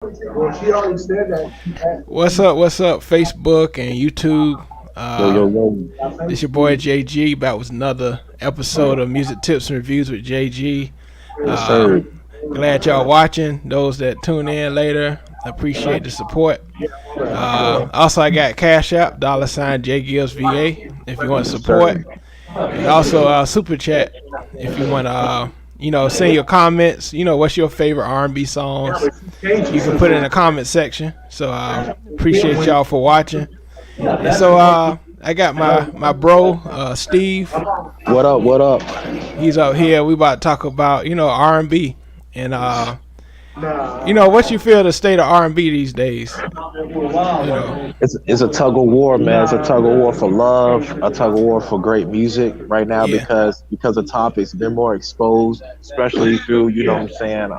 Well, she already said that. What's up? What's up? Facebook and YouTube. Yo, yo, Uh, yo. this your boy JG. Back with another episode of Music Tips and Reviews with JG. Yes, Uh, sir. Glad y'all watching. Those that tune in later, appreciate the support. Also, I got Cash App $ jgilzva if you want to Yes, support, sir. and also Super Chat if you want to. Send your comments. What's your favorite R&B songs? You can put it in the comment section. So appreciate y'all for watching. And so I got my bro Steve. What up? What up? He's out here. We about to talk about R&B and what you feel the state of R&B these days. You know, It's a tug of war, man. It's a tug of war for love, a tug of war for great music right now yeah, because the topic's been more exposed, especially through what I'm saying.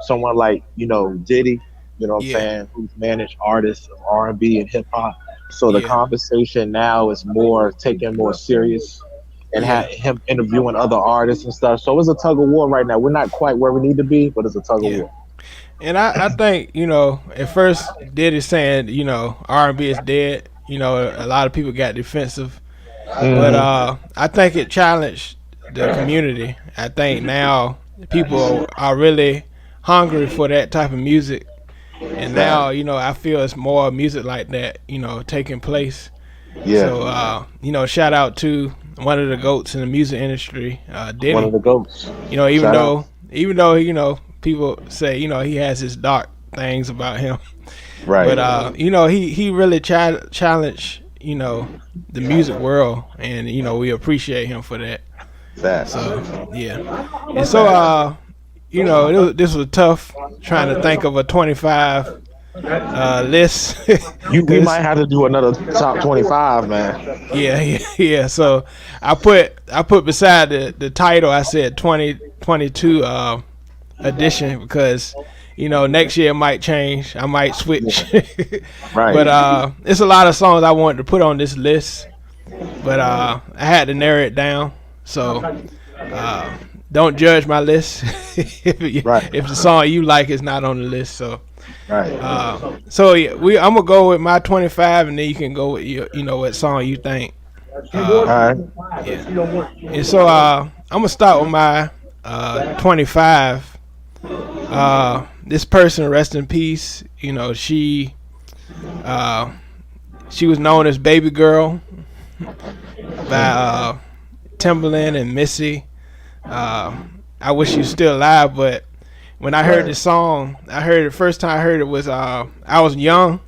Someone like Diddy, what I'm yeah, saying, who's managed artists of R&B and hip hop. So the yeah, conversation now is more taken more serious, and yeah, him interviewing other artists and stuff. So it's a tug of war right now. We're not quite where we need to be, but it's a tug of yeah. war. And I think at first Diddy saying R&B is dead. A lot of people got defensive, but Hmm. I think it challenged the community. I think now people are really hungry for that type of music, and now That, I feel it's more music like that taking place. yeah, So shout out to one of the goats in the music industry, one of Diddy. the goats. Even Shout out. though people say he has his dark things about him, Right. but he really challenged the music world, and we appreciate him for that. Facts. So yeah, and so Facts. this was tough trying to think of a 25 list We might because have to do another top 25, man. yeah, yeah, yeah. So I put beside the title, I said 2022 edition because next year it might change. I might switch, Right. but it's a lot of songs I wanted to put on this list, but I had to narrow it down. So uh, don't judge my list Right. if the song you like is not on the list. So Right. yeah, I'm gonna go with my 25, and then you can go with what song you think. All Uh, right. yeah, and so I'm gonna start with my 25. This person, rest in peace. Uh, she was known as Baby Girl by Timberland and Missy. I wish she was still alive, but when I heard Right. this song, I heard it first time I heard it was I was young,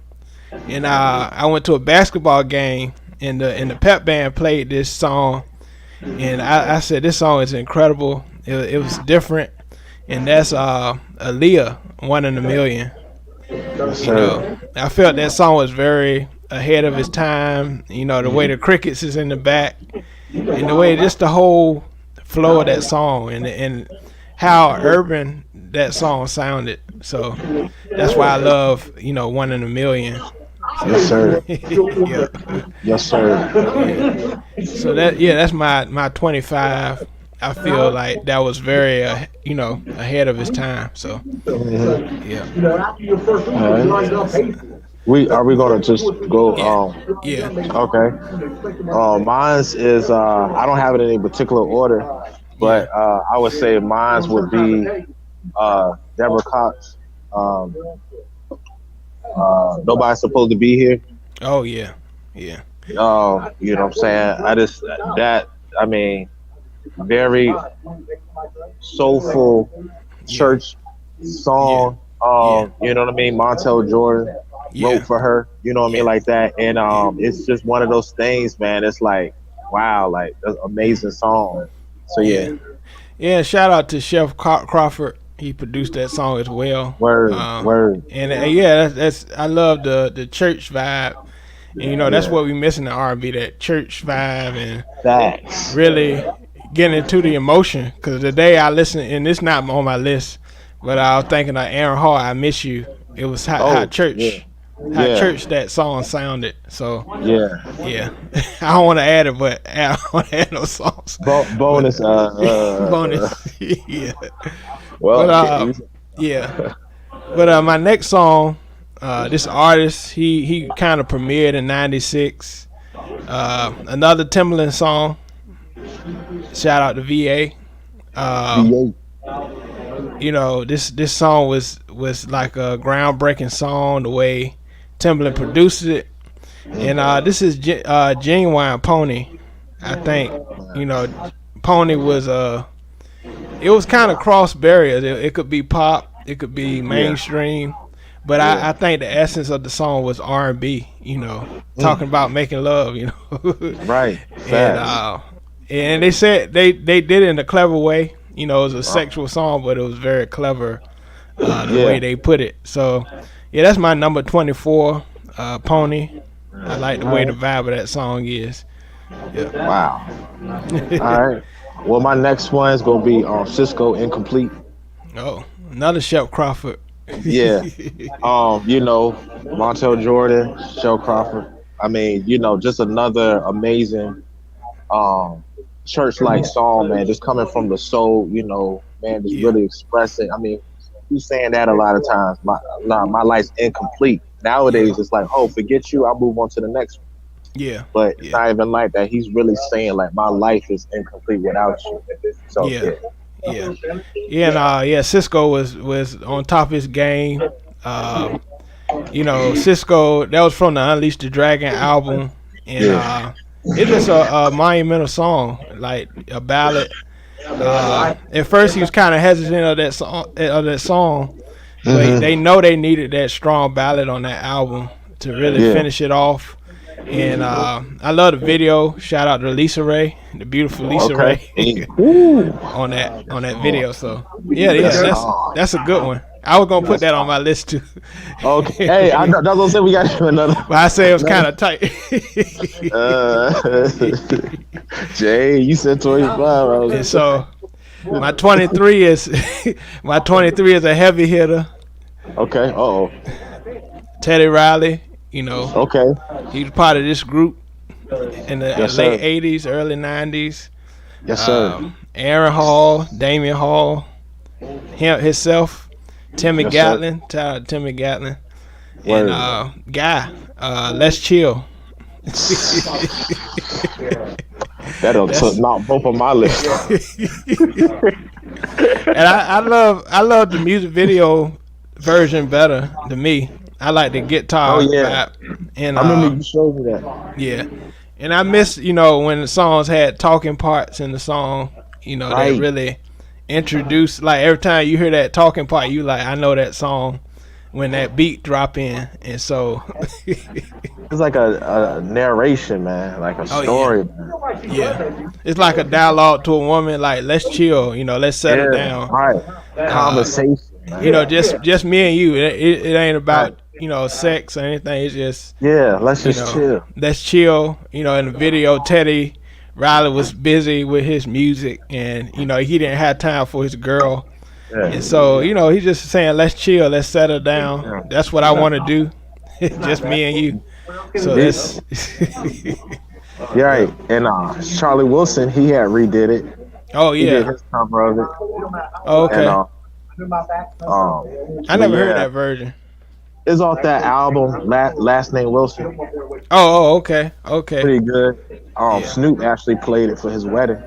and I went to a basketball game, and the pep band played this song, and I said this song is incredible. It was different, and that's Aaliyah, One in a Million. Yes, sir. I felt that song was very ahead of its time. The way the crickets is in the back, and the way just the whole flow of that song, and how urban that song sounded. So that's why I love One in a Million. Yes, So sir. yeah, Yes, sir. yeah. So that's my 25. I feel like that was very ahead of its time. So Hmm. yeah, All right. We gonna just go? yeah, yeah, Okay. Mine's is I don't have it in any particular order, yeah. but I would say mine's would be Deborah Cox. Um, Nobody's supposed to be here. Oh yeah, yeah, You know what I'm saying? That I mean, very soulful yeah, church yeah, song. yeah, You know what I mean? Montel Jordan wrote yeah, for her. You know what I mean, yeah, like that. And yeah, it's just one of those things, man. It's like, wow, like an amazing song. So yeah, yeah. Yeah, shout out to Chef Crawford. He produced that song as well. word, word. And yeah, that's I love the church vibe. And that's Yeah, what we miss in the R&B, that church vibe, and facts. really getting into the emotion. Because the day I listened, and it's not on my list, but I was thinking of Aaron Hall, I Miss You. It was Oh yeah, how yeah, church that song sounded. So yeah. yeah, I don't want to add it, but I don't want to add no songs. But Bonus. bonus, yeah. But Well, yeah. But my next song, this artist, he kind of premiered in '96. Another Timbaland song. Shout out to VA. VA. You know, this song was like a groundbreaking song. The way Timbaland produced it, and this is Genuine Pony. I think you know, Pony was it was kind of cross barriers. It could be pop, it could be mainstream, but I think the essence of the song was R&B. You know, talking about making love. You know, Right. And they said they did it in a clever way. You know, it was a sexual song, but it was very clever the way they put it. So, yeah, that's my number 24, Pony. I like the way the vibe of that song is. Yeah. Wow. All right. Well, my next one is gonna be Cisco Incomplete. Oh, another Shep Crawford. Yeah. You know, Montel Jordan, Shel Crawford. I mean, you know, just another amazing church-like song, man. Just coming from the soul, you know, man. Just really expressing. I mean, he's saying that a lot of times. My life's incomplete. Nowadays, it's like, oh, forget you. I'll move on to the next one. Yeah. But it's not even like that. He's really saying like, my life is incomplete without you. So Cisco was on top of his game. You know, Cisco, that was from the Unleash the Dragon album, and it's just a monumental song, like a ballad. At first, he was kind of hesitant of that song, but they know they needed that strong ballad on that album to really finish it off. And I love the video. Shout out to Lisa Ray, the beautiful Lisa Ray, on that video. So that's a good one. I was gonna put that on my list too. Okay. Hey, I was gonna say we got another. But I say it was kind of tight. Jay, you said 25. And so my 23 is a heavy hitter. Okay. Uh-oh. Teddy Riley. You know. Okay. He was part of this group in the late 80s, early 90s. Yes, sir. Aaron Hall, Damian Hall, himself, Timmy Gatlin, Timmy Gatlin, and Guy. Let's chill. That'll knock both of my list. And I love the music video version better to me. I like the guitar vibe. And I remember you showed me that. Yeah. And I miss, you know, when the songs had talking parts in the song, you know, they really introduced, like every time you hear that talking part, you like, I know that song when that beat drop in. And so it's like a narration, man, like a story. Yeah. It's like a dialogue to a woman, like, let's chill, you know, let's settle down. Right. Conversation. You know, just me and you. It ain't about, you know, sex or anything. It's just let's just chill. Let's chill. You know, in the video, Teddy Riley was busy with his music, and you know he didn't have time for his girl, and so you know he's just saying, let's chill, let's settle down. That's what I want to do. Just me and you. So this. Right, and Charlie Wilson, he had redid it. Oh yeah. He did his cover of it. Oh, okay. And, I never heard that version. It's off that album, Last Name Wilson. Oh, okay. Pretty good. Snoop actually played it for his wedding.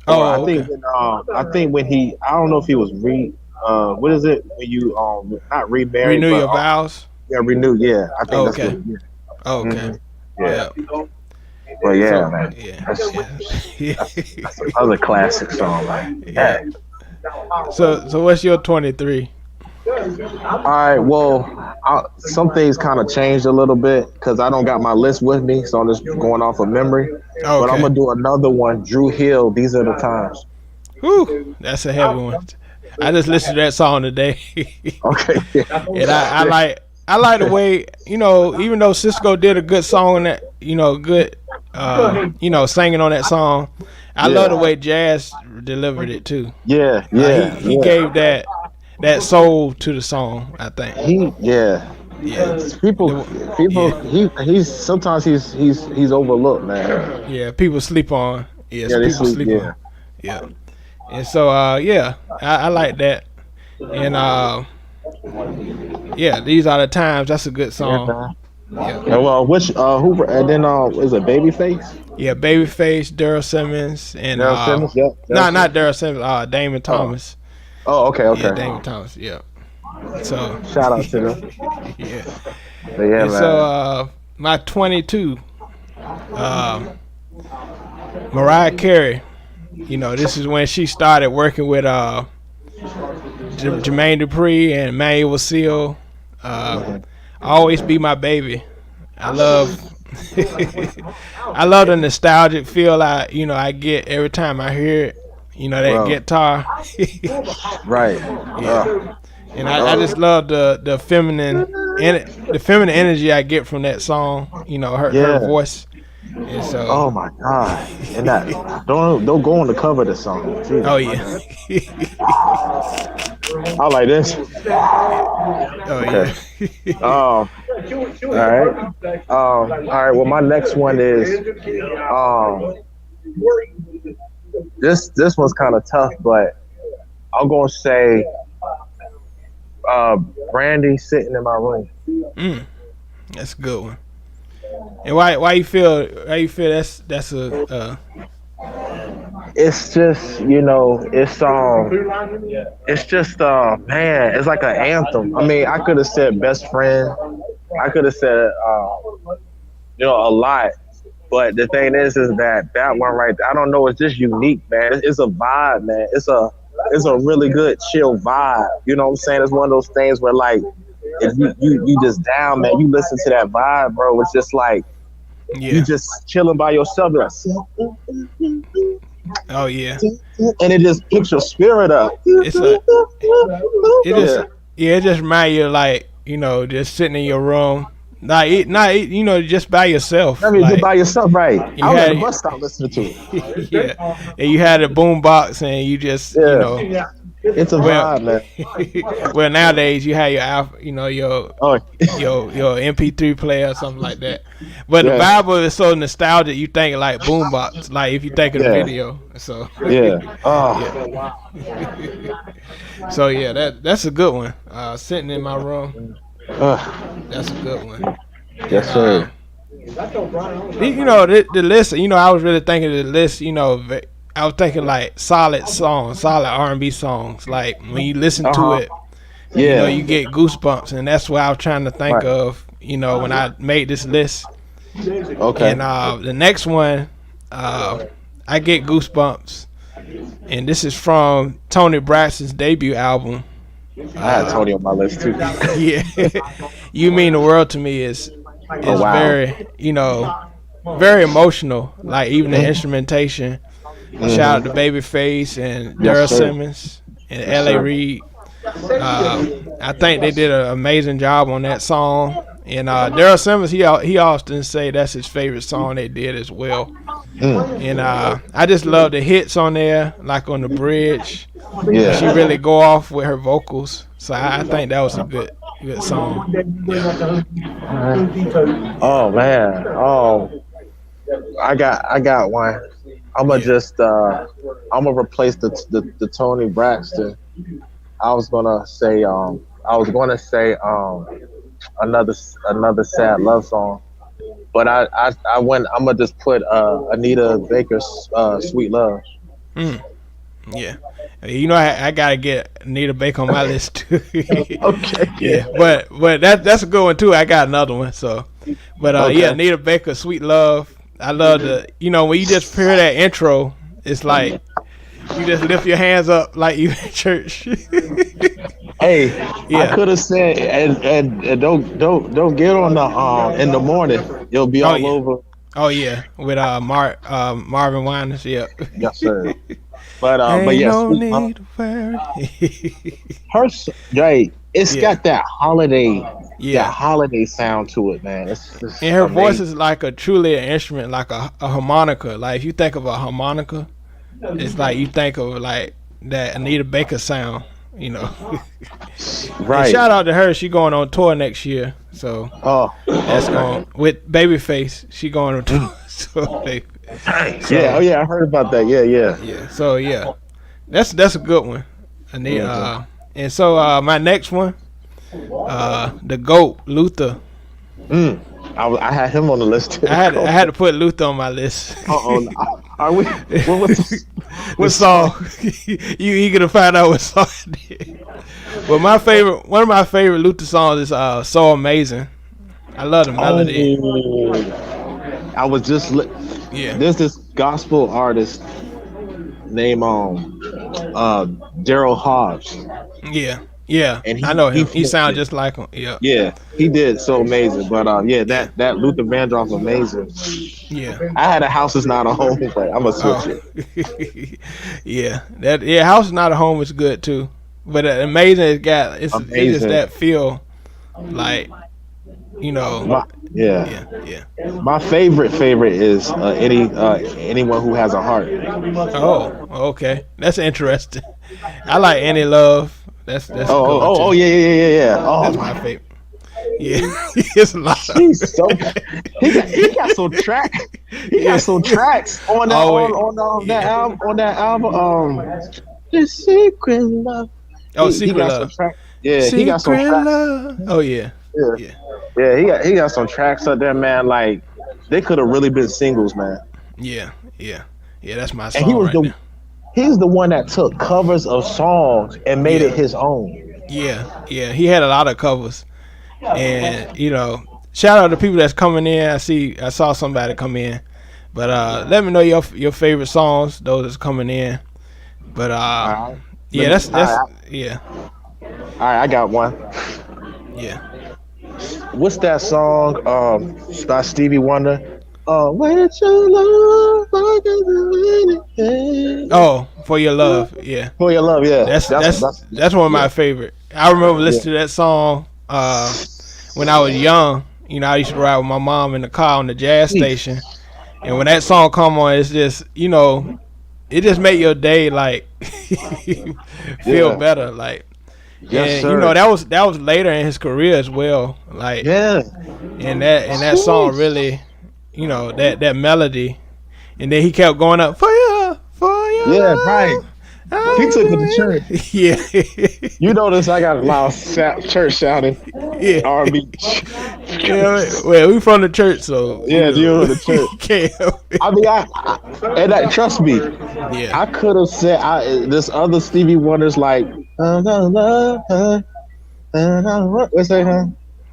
I think when he, I don't know if he was what is it when you not remarried? Renew your vows. Yeah, renew. Yeah, I think that's what it is. Okay. Yeah. Well, man. Yeah. That's another classic song, man. Yeah. So what's your 23? All right. Well, some things kind of changed a little bit because I don't got my list with me, so I'm just going off of memory. Okay. But I'm gonna do another one. Drew Hill. These are the times. Whew, that's a heavy one. I just listened to that song today. Okay. And I like the way, you know, even though Cisco did a good song on that, you know, good, you know, singing on that song. I love the way Jazz delivered it too. Yeah. He gave that soul to the song, I think. People. He's sometimes he's overlooked, man. Yeah, people sleep on. People sleep on. Yeah. And so I like that. And Yeah, These Are the Times. That's a good song. Yeah. Well, which who and then is it Babyface? Yeah, Babyface, Daryl Simmons, and Daryl Simmons. Yep. not Daryl Simmons. Damon Thomas. Oh, okay, okay. Yeah, Damon Thomas. Yeah. So shout out to them. Yeah. But yeah, man. So my 22, Mariah Carey. You know, this is when she started working with Jermaine Dupri and Manuel Seal. Always Be My Baby. I love I love the nostalgic feel I get every time I hear it. You know, that guitar. Right. Yeah. And I just love the feminine energy I get from that song. You know, her voice. And so, oh my God! And that don't go on the cover of the song. Jesus. Oh yeah. I like this. Oh okay. All right. All right. Well, my next one is this one's kind of tough, but I'm gonna say Brandy, Sitting in My Room. That's a good one. And why you feel that's a it's just, it's just man, it's like an anthem. I mean, I could have said Best Friend, I could have said a lot, but the thing is that one right there, I don't know, it's just unique, man. It's a vibe, man. It's a really good chill vibe. You know what I'm saying? It's one of those things where, like, if you just down, man, you listen to that vibe, bro. It's just like you just chilling by yourself. Like, oh yeah, and it just picks your spirit up. It just reminds you of, like, just sitting in your room. Not just by yourself. I mean, just by yourself, right? I was at the bus stop listening to it. Yeah, and you had a boom box, and you just, it's a vibe, man. Well, nowadays you have your MP3 player or something like that. But the Bible is so nostalgic. You think like boombox, like if you think of the video. So So that's a good one. Sitting in My Room. That's a good one. Yes, sir. The list. I was really thinking of the list. I was thinking like solid songs, solid R&B songs. Like when you listen to it, you get goosebumps, and that's what I was trying to think of. When I made this list. Okay. And the next one, I get goosebumps, and this is from Tony Braxton's debut album. I had Tony on my list too. Yeah, You Mean the World to Me is very, very emotional. Like even the instrumentation. Shout out to Babyface and Daryl Simmons and L.A. Reid. I think they did an amazing job on that song. And Daryl Simmons, he often say that's his favorite song they did as well. And I just love the hits on there, like on the bridge. Yeah, she really go off with her vocals. So I think that was a good song. Yeah. Oh man, I got one. I'm gonna replace the Tony Braxton. I was gonna say another sad love song, but I'm gonna just put Anita Baker's Sweet Love. Yeah, I gotta get Anita Baker on my list too. Okay. Yeah, but that's a good one too. I got another one. So, but Anita Baker Sweet Love. I love when you just hear that intro, it's like you just lift your hands up like you in church. Hey, I could have said and don't get on the in the morning. You'll be all over. Oh yeah, with Marvin Winans. Yeah. Yes, sir. But yes, no need to worry. It's got that holiday. Yeah, holiday sound to it, man. It's and her voice is like truly an instrument, like a harmonica. Like if you think of a harmonica, it's like you think of like that Anita Baker sound, Right. And shout out to her. She going on tour next year, so that's going with Babyface. She going on tour. I heard about that. Yeah. So that's a good one, Anita. And so my next one. the GOAT, Luther. I had him on the list too. I had to put Luther on my list. Are we? What song? You eager to find out what song I did? Well, one of my favorite Luther songs is "So Amazing." I love the melody. I was just there's this gospel artist named Daryl Hobbs. Yeah, and I know him. He sounds just like him. Yeah, he did So Amazing. But that Luther Vandross Amazing. Yeah, I had a House Is Not a Home, but I'm gonna switch it. Yeah, House Is Not a Home is good too. But Amazing it's just that feel like My favorite is anyone who has a heart. Oh, okay, that's interesting. I like Any Love. That's yeah. Oh, that's my favorite. Yeah, it's a lot. He got some tracks. He got some tracks on that album. The Secret Love. Oh, Secret Love. Yeah, he got some tracks. Love. Oh yeah. He got some tracks up there, man. Like they could have really been singles, man. Yeah. That's my song. He's the one that took covers of songs and made it his own. Yeah. He had a lot of covers, and shout out to people that's coming in. I saw somebody come in, but let me know your favorite songs. Those that's coming in, but that's yeah. All right, I got one. Yeah. What's that song by Stevie Wonder? With your love, I can do anything. Oh, For Your Love, yeah. For Your Love, yeah. That's one of my favorite. I remember listening to that song when I was young. I used to ride with my mom in the car on the jazz station, and when that song come on, it's just it just make your day like feel better, like. Yes, and sir. that was later in his career as well, like and that song really, that melody, and then he kept going up for you, right. He took it to church. Yeah. You notice I got a loud church shouting. Yeah. R&B. Well, we from the church, so you're the church. Can't help it. I mean, trust me. Yeah. I could have said this other Stevie Wonder's like, I'm gonna love her. What's that?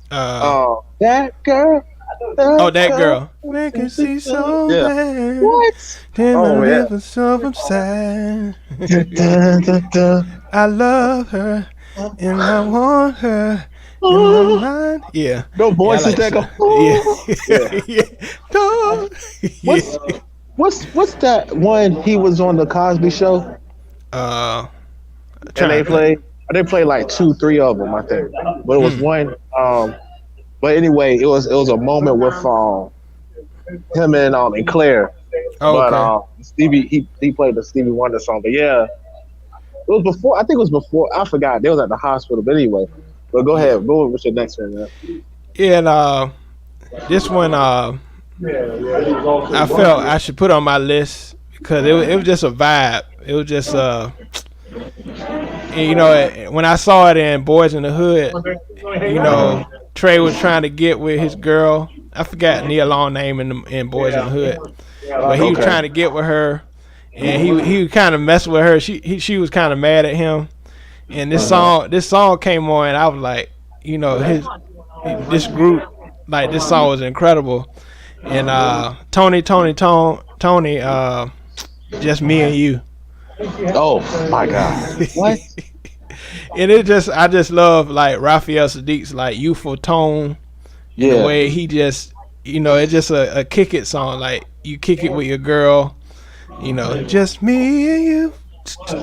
That girl. That girl. Make her see so bad. What? So sad. I love her and I want her in my mind. Yeah. No voices that go. What's that one he was on the Cosby Show? And they played like 2-3 of them, I think. But it was one. But anyway, it was a moment with him and Claire. But Stevie he played the Stevie Wonder song. But yeah, it was before. I think it was before. I forgot. They was at the hospital. But anyway, but go ahead. Go with your next one, man. Yeah, and this one I felt I should put on my list because it was just a vibe. It was just when I saw it in Boys in the Hood, Trey was trying to get with his girl. I forgot Nia Long name in Boys in the Hood, but he was trying to get with her, and he kind of messed with her. She was kind of mad at him, and this song came on, and I was like, this group, like this song was incredible, and Tony, Just Me and You. Oh my God! What? And I just love like Raphael Sadiq's like youthful tone. The way he just, it's just a kick it song. Like you kick it with your girl. Just me and you.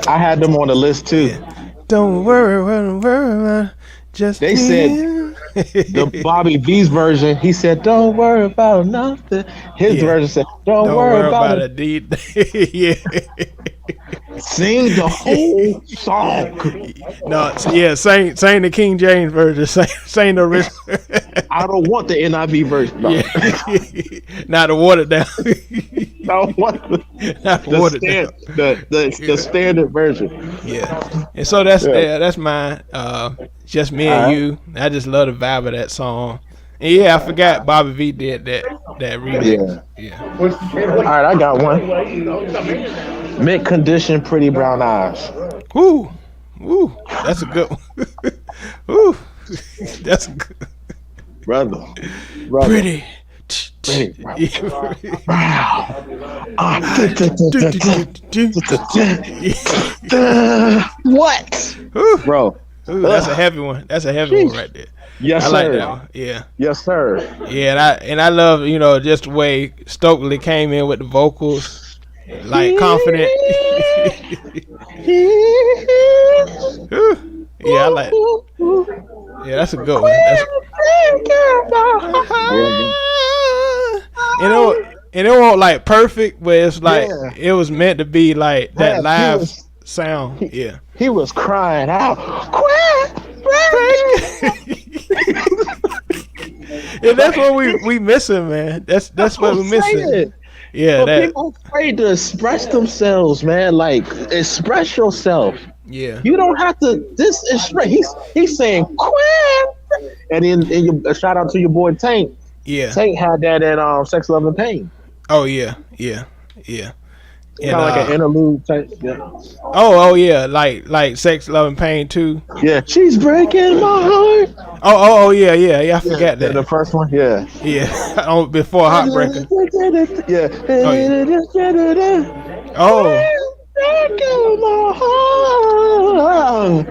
I had them on the list too. Yeah. Don't worry, just they me said and the Bobby V's version. He said, "Don't worry about nothing." His version said, "Don't worry about it." Yeah. Sing the whole song. No, yeah, sing the King James version. Sing the original. I don't want the NIV version. No. Yeah. Not the watered down. I want the standard version. Yeah. And so that's mine. Just me and you. I just love the vibe of that song. And yeah, I forgot Bobby V did that remix. Yeah. All right, I got one. Mint condition, pretty brown eyes. Woo, that's a good one. Woo, that's a good. Brother. Pretty. What, bro? Ooh, that's a heavy one. That's a heavy one right there. Yes, I sir. like that one. Yeah. Yes, sir. Yeah, and I love just the way Stokely came in with the vocals, like confident. Yeah, I like it. Yeah, that's a good one. And it won't like perfect, but it's like it was meant to be like that live sound. Yeah. He was crying out. And that's what we missing, man. That's what we're missing. Yeah, but people afraid to express themselves, man. Like, express yourself. Yeah. You don't have to. This is he's saying quit. And then a shout out to your boy Tank. Yeah. Tank had that in Sex, Love, and Pain. Oh yeah. Kind of like an interlude type. Yeah. Oh yeah, like Sex, Love, and Pain too. Yeah, she's breaking my heart. Oh yeah. I forgot that. The first one, yeah. Before Heartbreaker. Yeah. Oh.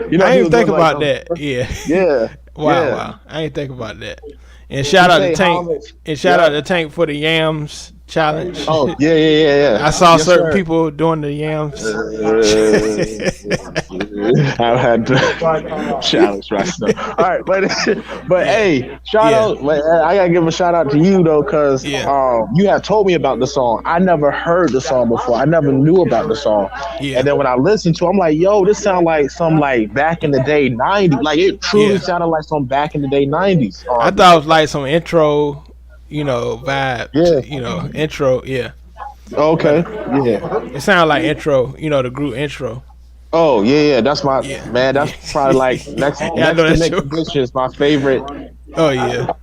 You know, I ain't think about that. Yeah. Yeah. Wow. I ain't think about that. And shout out to Tank. And shout out to Tank for the yams challenge. Oh yeah. I saw certain people doing the yams. I've had to challenge right now. All right, but hey, shout out. I gotta give a shout out to you though, cause you have told me about the song. I never heard the song before. I never knew about the song. Yeah. And then when I listened to it, I'm like, yo, this sound like some like back in the day 90s. Like it truly sounded like some back in the day 90s. I thought it was like some intro, vibe. Yeah. Intro. Yeah. Okay. Yeah. It sounded like intro. The group intro. Oh yeah. That's my man. That's probably like next to Nick Condition is my favorite. Oh yeah.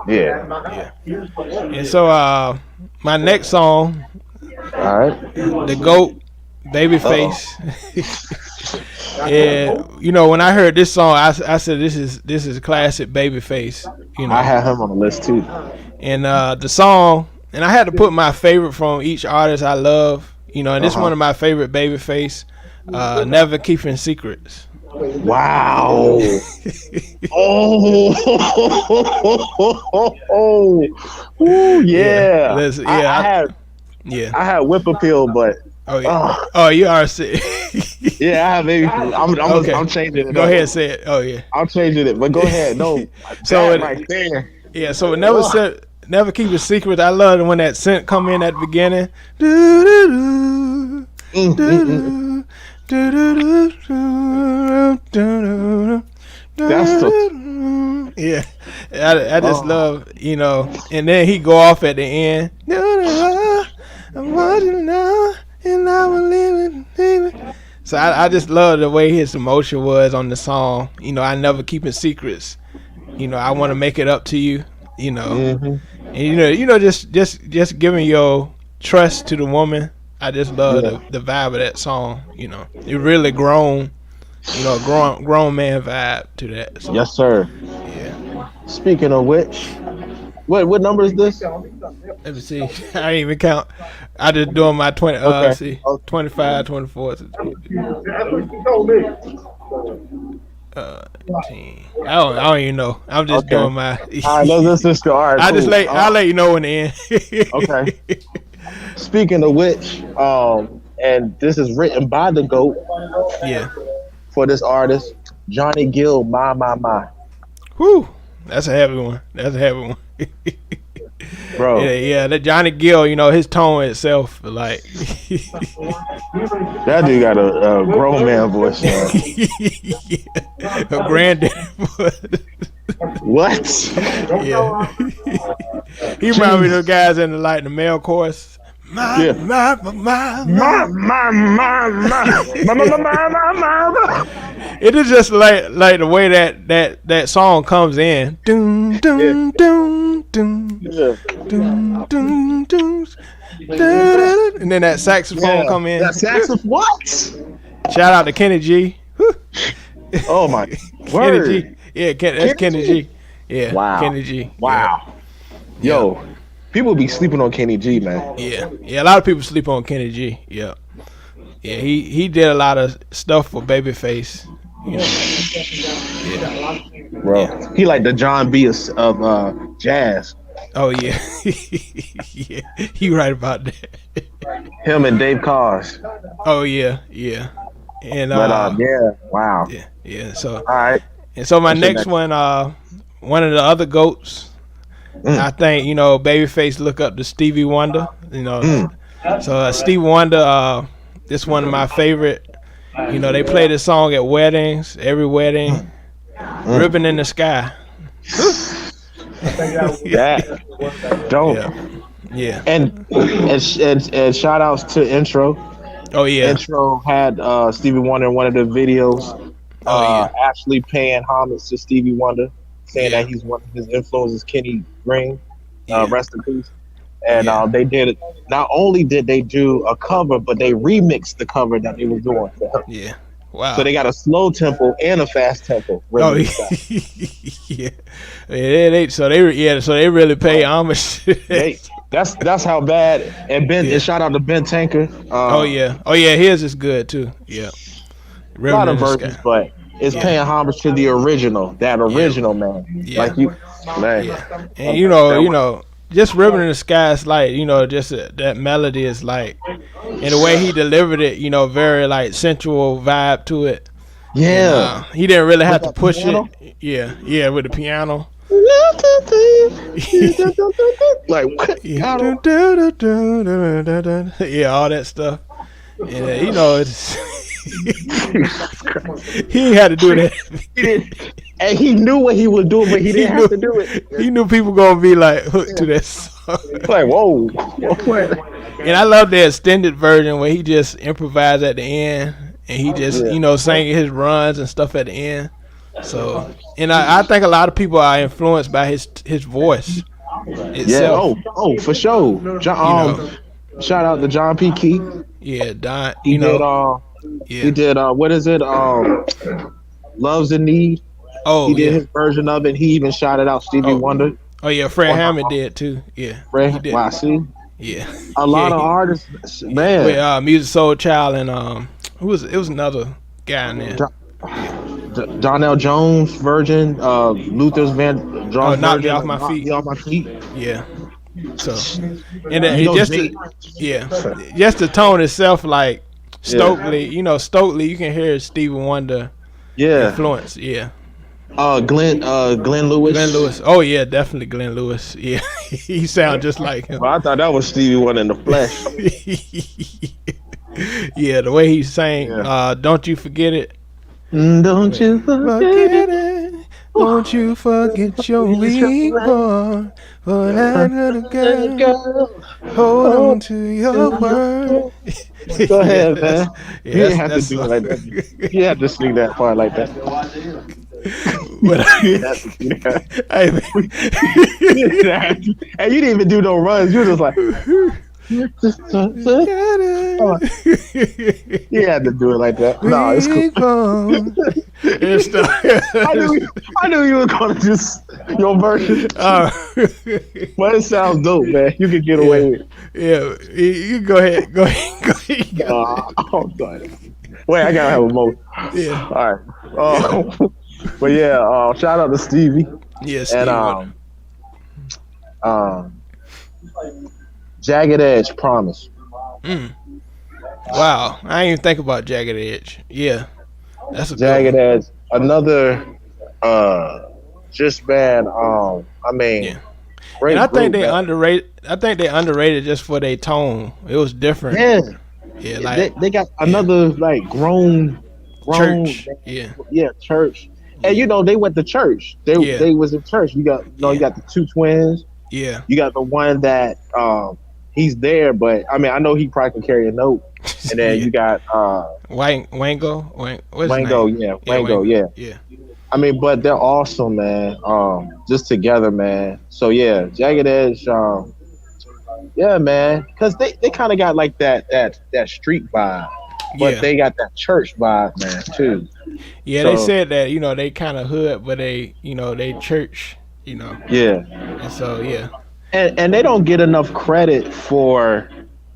Yeah. And so my next song. All right. The GOAT, Babyface. And when I heard this song, I said this is classic Babyface. I have him on the list too. And the song, and I had to put my favorite from each artist I love. And this is one of my favorite Babyface. Never Keeping Secrets. Wow. Oh yeah. I had whip appeal, but you are sick. Yeah, I have baby. I'm changing it. Go ahead and say it. Oh yeah. I'm changing it, but go ahead. No. So right there. Yeah, so it never keep a secret. I love when that synth come in at the beginning. That's the I just love, and then he go off at the end. I'm watching now, and I will live it. So I just love the way his emotion was on the song. I never keeping secrets. I want to make it up to you. And just giving your trust to the woman. I just love the vibe of that song. It really grown grown man vibe to that. So, yes, sir. Yeah. Speaking of which, what number is this? Let me see. I didn't even count. I just doing my 20. Okay. See, 25, 24. 10. I don't even know. I'm just doing my. All right, let's just go. All right, I'll let you know when the end. Okay. Speaking of which, and this is written by the GOAT. Yeah. For this artist, Johnny Gill, My. Whew, that's a heavy one. bro. Yeah, that Johnny Gill, you know, his tone itself, like that dude got a grown man voice. Man. Yeah, a granddad voice. What? Yeah. He reminded me of those guys in the male chorus. My. It is just like the way that song comes in. Doom, doom, doom, doom, doom, doom, doom, and then that saxophone come in. That saxophone, what? Shout out to Kenny G. Oh my Kenny word. G. Yeah, that's Kenny G. Yeah, wow. Kenny G. Wow. Yeah. Yo, people be sleeping on Kenny G, man. Yeah, a lot of people sleep on Kenny G. Yeah, he did a lot of stuff for Babyface. You know. Yeah, bro, he like the John B of jazz. Oh yeah, yeah, you right about that. Him and Dave Koz. Oh yeah, and yeah, wow. Yeah. So all right, and so my next one, one of the other goats. I think, you know, Babyface look up to Stevie Wonder, you know. So Stevie Wonder, this one of my favorite. You know, they play this song at weddings, every wedding. Ribbon in the Sky. Yeah. Dope. Yeah. And shout outs to Intro. Oh yeah. Intro had Stevie Wonder in one of the videos. Actually paying homage to Stevie Wonder, saying that he's one of his influences, Kenny Green, rest in peace. And they did it. Not only did they do a cover, but they remixed the cover that they were doing. Yeah. Wow. So they got a slow tempo and a fast tempo. Oh yeah. So they really pay homage. That's how bad. And and shout out to Ben Tanker. Oh yeah, his is good too. Yeah. A lot of versions, but it's paying homage to the original. That original man. Yeah. Like you, man. Yeah. And you know, just Ribbon in the Sky is like, you know, just that melody is like, and the way he delivered it, you know, very like sensual vibe to it. Yeah. And, he didn't really have to push it. Yeah, with the piano. Like yeah, all that stuff. And you know, it's he had to do that. And he knew what he was doing, but he didn't have to do it. He knew people gonna be like hooked to that song. Like, whoa. And I love the extended version where he just improvised at the end, and he just you know sang his runs and stuff at the end. So, and I think a lot of people are influenced by his voice itself. Yeah. Oh, for sure. Shout out to John P. Key. Yeah, Don. He did what is it? Love's in Need. Oh, he did his version of it. He even shouted out Stevie Wonder. Oh yeah, Fred Hammond did too. Yeah, Fred. Wow, see. Yeah, a lot of artists, man. With Music Soul Child and it was another guy in there. Donnell Jones version, Luther's Vandross Knock Me version, Off My Feet. Off My Feet. Yeah. So, and just the tone itself, like Stokely, you know, Stokely, you can hear Stevie Wonder influence. Yeah. Glenn Lewis. Glenn Lewis. Oh yeah, definitely Glenn Lewis. Yeah, he sounds just like him. Well, I thought that was Stevie Wonder in the flesh. Yeah, the way he sang, "Don't You Forget It." Don't you forget it. Don't you forget your weak boy. For that little girl, hold on to your word. Go ahead, man. Yeah, you didn't have to do it like that. You had to sing that part like that. And you didn't even do no runs. You were just like, you had to do it like that. No, it's cool. I knew you were gonna just your version. But it sounds dope, man. You can get away with it. Yeah, you go ahead. Go ahead. I'm done. Wait, I gotta have a moment. Yeah. All right. But yeah, shout out to Stevie. Yes. And Jagged Edge, Promise. Wow, I didn't even think about Jagged Edge. Yeah, that's a Jagged Edge. Another, just man. I mean, And I think group, they man. underrated. I think they underrated just for their tone. It was different. Yeah, Yeah, like they got another like grown, church. Yeah, yeah, church. And yeah, they went to church. yeah, They was in church. You yeah, got the two twins. yeah. You got the one that he's there, but I mean I know he probably can carry a note. And then Yeah. you got What's his Wango, name? yeah, Yeah, Wango, Wango. yeah. Yeah, I mean, but they're awesome, man. Just together, man. So yeah, Jagged Edge, yeah, man, because they kind of got like that street vibe, but yeah, they got that church vibe, man, too. yeah. They So said that they kind of hood, but they church. yeah, And so yeah, and they don't get enough credit for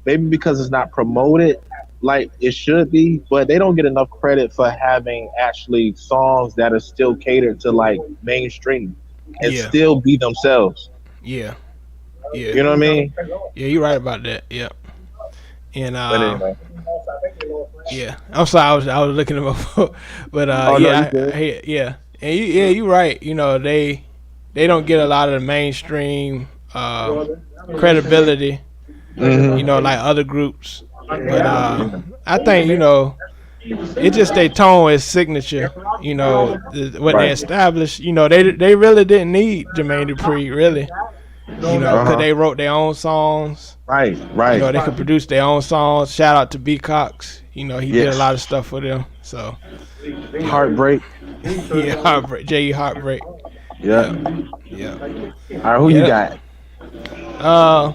maybe because it's not promoted like it should be, but they don't get enough credit for having actually songs that are still catered to like mainstream and yeah, still be themselves. yeah, yeah, You know what I mean? yeah. You're right about that. Yeah, and But anyway, yeah. I'm sorry, I was looking at my phone, but oh no, you good? yeah, and you're right. They don't get a lot of the mainstream credibility. Hmm. Like other groups, but I think it's just their tone is signature. What they Right. established. They really didn't need Jermaine Dupri, really. Uh Because huh. they wrote their own songs. Right. Right. They could produce their own songs. Shout out to B Cox. He did a Yes. lot of stuff for them. So Heartbreak. yeah, Heartbreak, J.E. Heartbreak. Yeah. Yeah, yeah, All right. Who you yeah. got? Uh,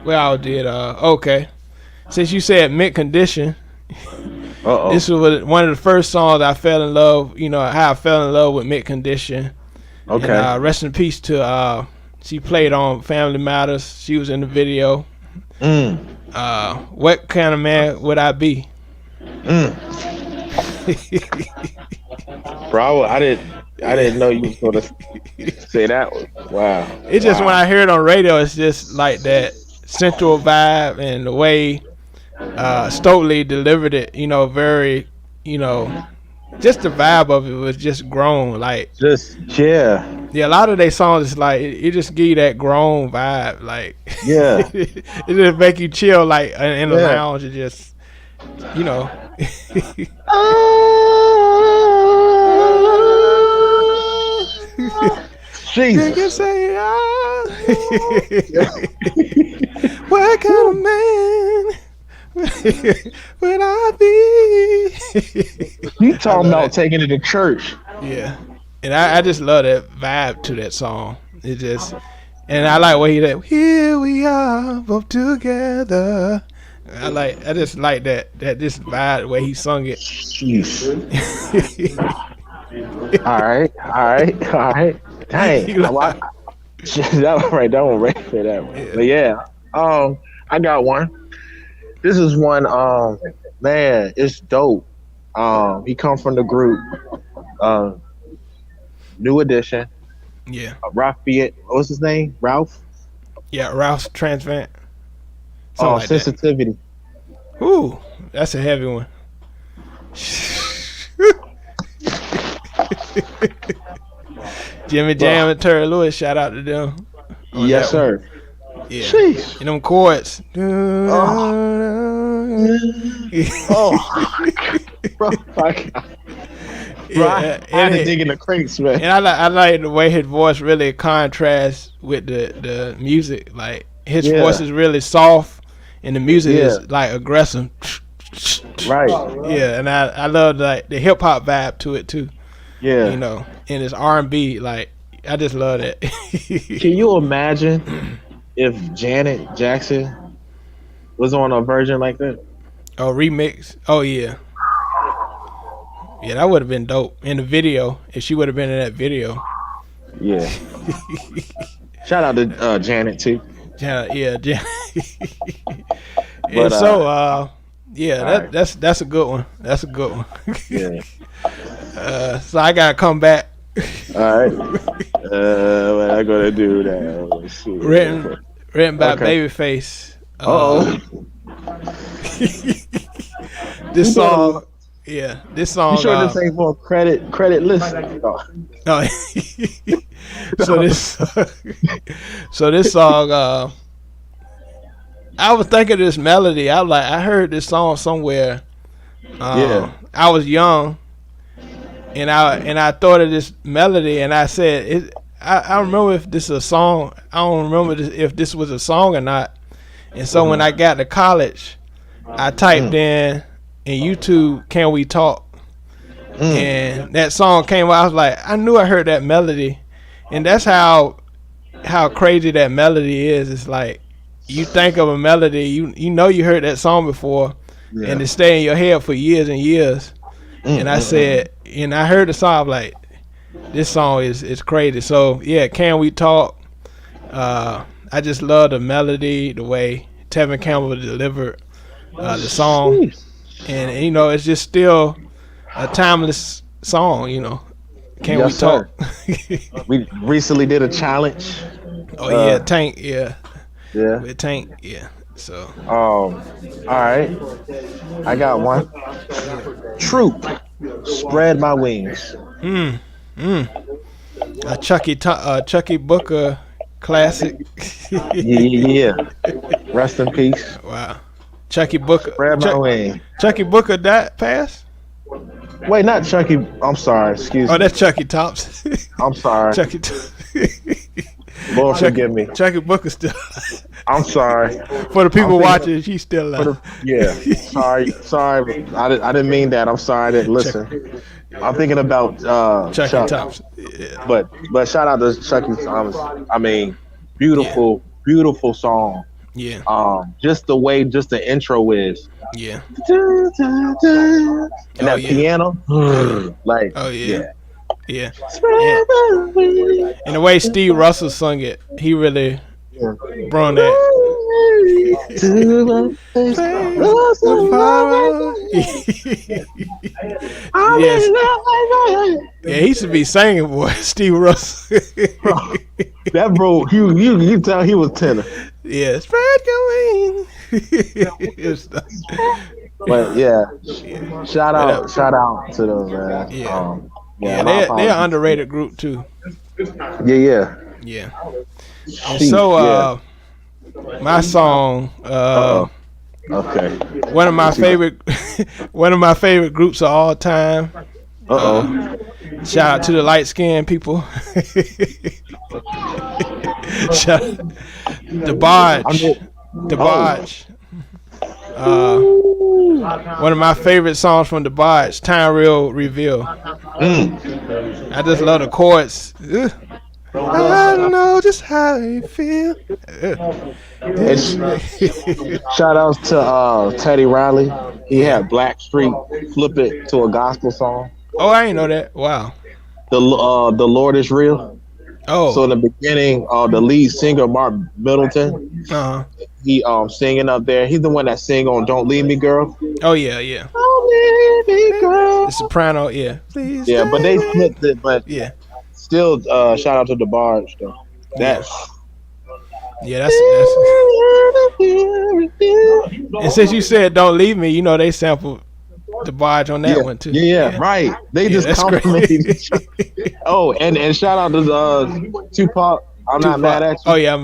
well, I did. Okay. Since you said mint condition, Uh oh. this was one of the first songs I fell in love. How I fell in love with mint condition. And Okay. rest in peace to she played on Family Matters. She was in the video. Mm. What kind of man would I be? Mm. Bro, I didn't know you was gonna say that one. Wow. It's just when I hear it on radio, it's just like that central vibe and the way Stokely delivered it. Very, just the vibe of it was just grown. Like, Just yeah. yeah, a lot of their songs is like it just give you that grown vibe. Like, Yeah. it just make you chill, like in the Yeah. lounge and just, you know. They can Jesus. say, what kind of man would I be? You talking love about taking it to church. Yeah, and I just love that vibe to that song. It just, and I like what he did. Here we are, both together. I just like that this vibe the way he sung it. Jeez. All right. Dang. You like- That one ready for that one. Yeah. But yeah. I got one. This is one man, it's dope. He come from the group New Edition. Yeah, What's his name? Ralph? yeah, Ralph's Transvant. Something like Sensitivity. that. Ooh, that's a heavy one. Jimmy Jam and Terry Lewis, shout out to them. on Yes, that one. sir. Yeah. Sheesh. And them chords. Oh, bro, Yeah, I had to and, dig in the crates, man. and I like the way his voice really contrasts with the music. Like his Yeah. voice is really soft, and the music Yeah. is like aggressive. Right. Yeah, and I love like the hip hop vibe to it too. Yeah. And it's R&B. Like I just love that. Can you imagine if Janet Jackson was on a version like that? Oh, remix. Oh yeah. Yeah, that would have been dope in the video if she would have been in that video. Yeah. Shout out to Janet too. Yeah. But, And so, yeah, alright. that's a good one. That's a good one. Yeah. So I gotta come back. All right. What I gonna do now? Let's see. Written by Okay. Babyface. Oh. This song. Yeah, this song. You sure this ain't more credit list? Oh. No, So this, so this song. I was thinking of this melody. I heard this song somewhere. I was young, and I thought of this melody, and I said, I don't remember if this is a song. I don't remember if this was a song or not. And so when I got to college, I typed in YouTube, "Can We Talk?" And that song came out. I was like, I knew I heard that melody, and that's how crazy that melody is. It's like you think of a melody, you know you heard that song before, and it stay in your head for years and years. And I said, and I heard the song, I'm like, this song is crazy. So yeah, "Can We Talk?" I just love the melody, the way Tevin Campbell delivered the song, and it's just still a timeless song. Can we talk? We recently did a challenge. Oh Tank, yeah. With Tank, yeah. So. All right, I got one. Troop, "Spread My Wings." A Chucky Booker classic. Yeah. Rest in peace. Wow. Chucky Booker. "Spread My Wings." Chucky Booker passed? Wait, not Chucky. I'm sorry. Excuse me. Oh, that's Chucky Thompson. I'm sorry. Chucky Thompson. Lord forgive me. Chucky Booker still. I'm sorry. For the people watching, she's still alive. Sorry. I didn't mean that. I'm sorry. I didn't listen. I'm thinking about Chucky Thompson. Yeah. But shout out to Chucky Thompson. I mean, beautiful song. Yeah. Just the intro is. Yeah. And that piano. Like. Oh yeah. Yeah. And the way Steve Russell sung it, he really brought that. Yes. Yeah, he should be singing, boy. Steve Russell. That bro, you tell he was tenor. Yeah, spread your wings. But yeah, shout out to them, man. Yeah, they're an underrated group too. Yeah. And so, my song, okay, one of my favorite groups of all time. Shout out to the light skinned people. The Barge. One of my favorite songs from the Barge, "Time Will Reveal." I just love the chords. I know just how you feel. Shout out to Teddy Riley. He had Blackstreet flip it to a gospel song. Oh, I didn't know that. Wow. The Lord is real. Oh. So in the beginning, the lead singer Mark Middleton, he singing up there. He's the one that sing on "Don't Leave Me, Girl." Oh yeah. Don't leave me, girl. The soprano, yeah. Please. Yeah, but they flipped it. But yeah. Still, shout out to the Barge though. That's. And since you said "Don't Leave Me," they sampled the Barge on that one too. Yeah, right. They just complimented each other. Oh, and shout out to Tupac. I'm not mad at you. Oh yeah,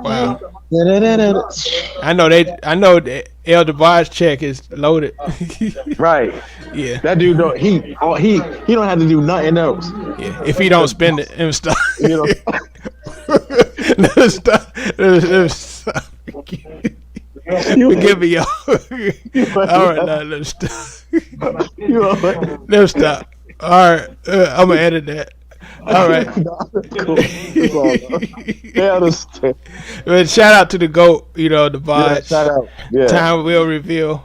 wow. I know the Elder Barge check is loaded. Right. Yeah. That dude don't he don't have to do nothing else. Yeah. If he don't spend it, him stop. Let stop. Forgive me, y'all. All right, now let's stop. Let's stop. All right, I'm gonna edit that. All right. Cool. But shout out to the GOAT, the Barge. Yeah, shout out. Yeah. Time Will Reveal.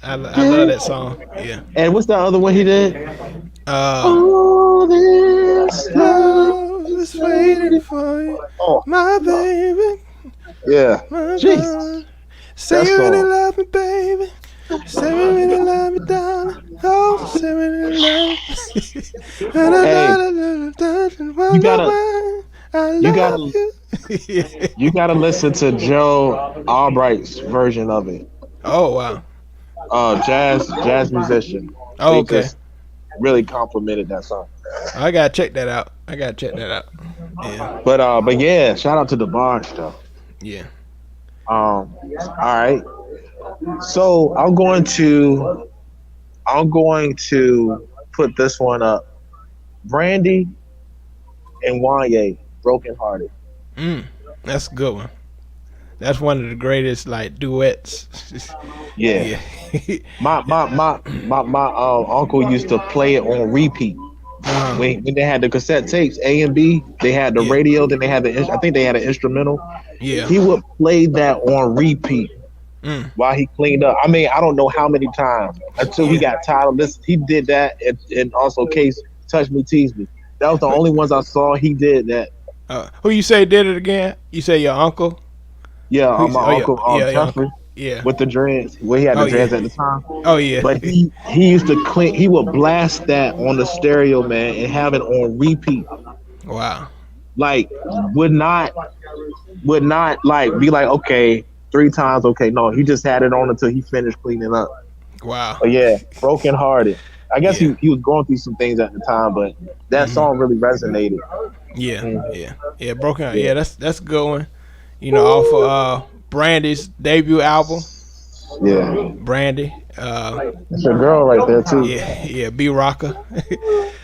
I love that song. Yeah. And what's that other one he did? All this love is waiting for you, my baby. Yeah. Jeez. Say you really love me, baby. Say you really love me, darling. Oh, say you really love me. You gotta listen to Joe Albright's version of it. Oh wow. Jazz musician. Oh, okay. Really complimented that song. I gotta check that out. Yeah. But yeah, shout out to the bar stuff. Yeah. All right. So I'm going to put this one up. Brandy and Wanye, Broken Hearted. Mm. That's a good one. That's one of the greatest like duets. Yeah. Yeah. My uncle used to play it on repeat. uh-huh. When they had the cassette tapes, A and B, they had the Yeah. radio, then they had I think they had an instrumental. Yeah. He would play that on repeat Mm. while he cleaned up. I mean, I don't know how many times until he Yeah. got tired of this. He did that, and also Case Touch Me, Tease Me. That was the only ones I saw he did that. Who you say did it again? You say your uncle? Yeah, Who you say? my Oh yeah. uncle Yeah. Your uncle. Jeffrey Yeah. with the dreads. Well, he had Oh the dreads yeah. at the time. Oh yeah. But he used to clean. He would blast that on the stereo, man, and have it on repeat. Wow. Like would not like be like okay 3 times. Okay, no, he just had it on until he finished cleaning up. Wow. But yeah, Broken Hearted. I guess Yeah. he was going through some things at the time, but that song really resonated. Yeah. Mhm. Yeah. Broken Heart. Yeah. That's a good one. You know, off of Brandy's debut album. Yeah, Brandy. that's your girl right there too. Yeah. B Rocker.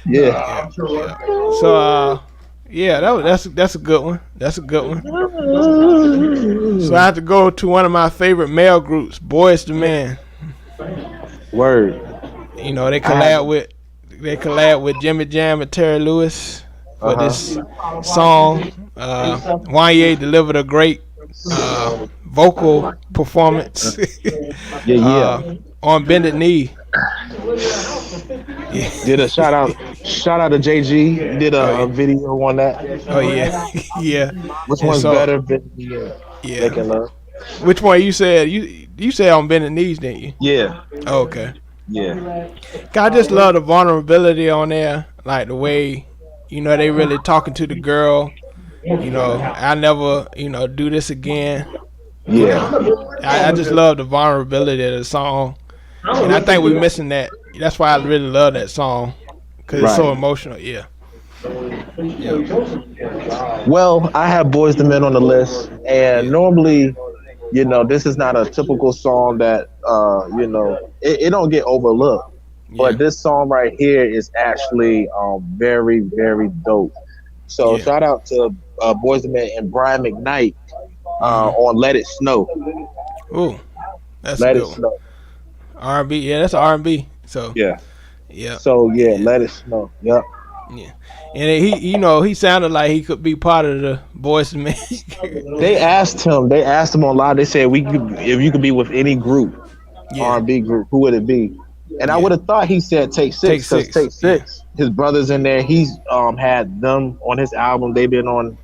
Yeah. Yeah. So yeah, that's a good one. That's a good one. So I have to go to one of my favorite male groups, Boys to Men. Word. You know, they collab with Jimmy Jam and Terry Lewis for this song. Wanye delivered a great vocal performance Yeah. on Bended Knee. Did a shout out to JG. Did a video on that. Oh yeah, yeah. Which And one's so, better? Making love. Which one you said? You said on Bended Knees, didn't you? Yeah. Oh, okay. Yeah. I just love the vulnerability on there, like the way, you know, they really talking to the girl. You know, I never, do this again. Yeah. I just love the vulnerability of the song, and I think we're missing that. That's why I really love that song, because it's so emotional. Yeah. Well, I have Boys to Men on the list, and normally, this is not a typical song that, it don't get overlooked. But this song right here is actually very, very dope. So shout out to Boys to Men and Brian McKnight on Let It Snow. Ooh, that's Let a It good Snow. R&B, yeah, that's R&B. So Yeah. yeah. So yeah, Let It Snow. Yep. Yeah, and he sounded like he could be part of the Boys to Men. They asked him on live. They said if you could be with any group, R&B group, who would it be? And I would have thought he said Take Six, because Take Six, his brother's in there. He's had them on his album. They've been on.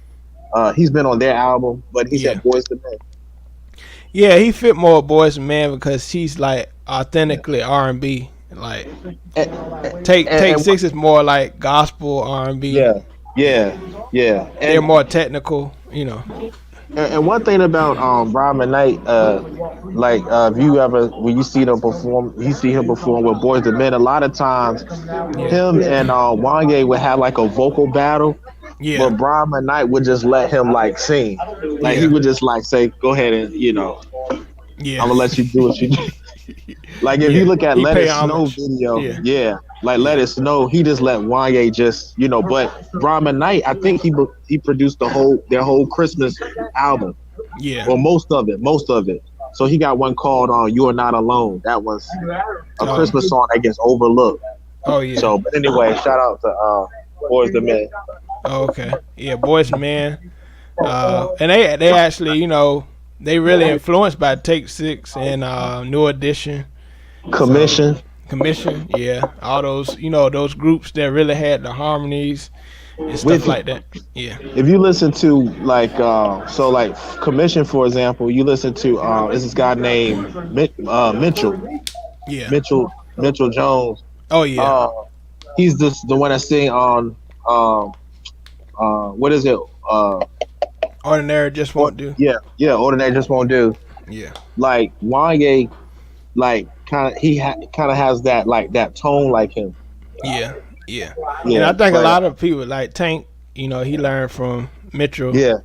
He's been on their album, but he said Boys to Men. Yeah, he fit more Boys to Men because he's like authentically R&B. Like Take Six is more like gospel R&B. Yeah. And they're more technical, And one thing about Brian McKnight, if you ever when you see him perform with Boys to Men, a lot of times him and Wanye would have like a vocal battle. Yeah. But Brian McKnight would just let him like sing. Like he would just like say, "Go ahead and I'm gonna let you do what you do." Like if you look at Let It Snow video, Let It Snow, he just let Wanye just, but Brian McKnight, I think he produced their whole Christmas album. Yeah. Well, most of it. So he got one called You Are Not Alone. That was a Christmas song that gets overlooked. Oh yeah. So but anyway, shout out to Boys to Men. Oh, okay. Yeah, Boys to Men. And they actually, they really influenced by Take Six and New Edition. Commission, yeah. All those, those groups that really had the harmonies and stuff like that. Yeah. If you listen to Commission, for example, you listen to is this guy named Mitchell. Yeah. Mitchell Jones. Oh yeah. He's the one that sing on what is it? Ordinary Just Won't Do. Yeah, Ordinary Just Won't Do. Yeah. Like Wanye, like kind of has that like that tone like him. Yeah. Yeah. Yeah, And I think a but lot of people like Tank, he learned from Mitchell. yeah,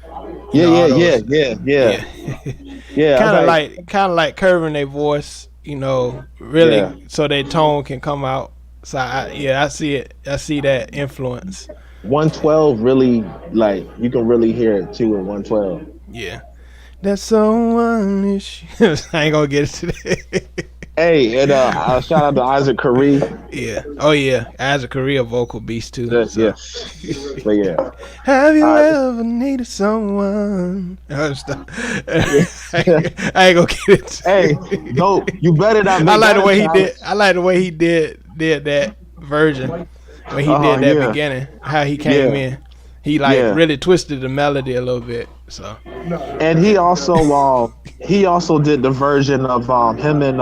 All yeah, those. yeah, yeah, Yeah. yeah. I was kind of like curving their voice, yeah. really so their tone can come out. So I see it. I see that influence. 112 really, like, you can really hear it too in 112. Yeah. That someone is. I ain't gonna get it today. Hey, and shout out to Isaac Curry. Yeah. Oh yeah. As a career vocal beast too. Yeah, So. but yeah. Have you Uh, ever needed someone? yeah. I ain't gonna get it. Hey, no, you better not make I like that the way a he challenge. did. I like the way he did that version when he did that Yeah, beginning. How he came yeah, in. He like yeah. really twisted the melody a little bit. So And he also did the version of him and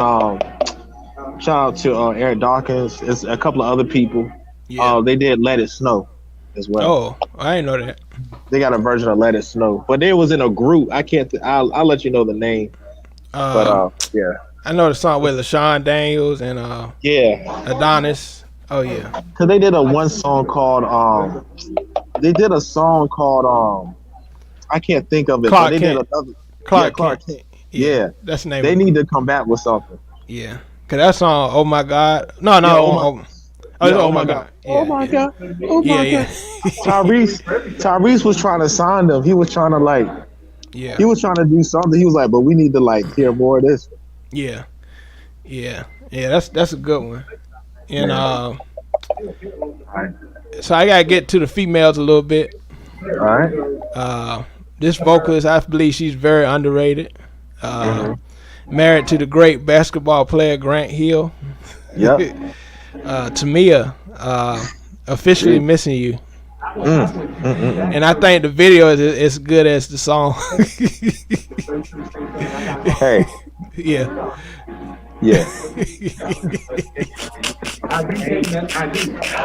shout out to Eric Dawkins. It's a couple of other people. yeah. They did Let It Snow as well. Oh, I didn't know that. They got a version of Let It Snow, but they was in a group. I can't. I'll let you know the name. But yeah, I know the song with LaShawn Daniels and yeah. Adonis. Oh yeah. Cause they did a one song called They did a song called I can't think of it. Clark but they Kent. did another. Clark Clark Kent. Kent. Yeah, Yeah, that's the name. they Of it. need to come back with something. Yeah, cause that song. Oh my God. No. Yeah, Oh my God. Yeah, Oh my god. Oh Yeah, my yeah. god. Tyrese was trying to sign them. He was trying to Yeah. he was trying to do something. He was like, but we need to hear more of this. Yeah. Yeah. Yeah. That's a good one. And so I gotta get to the females a little bit. All right. This vocalist, I believe she's very underrated. Married to the great basketball player Grant Hill. Yep. Tamia, officially missing you. And I think the video is as good as the song. Hey. Yeah. Yeah.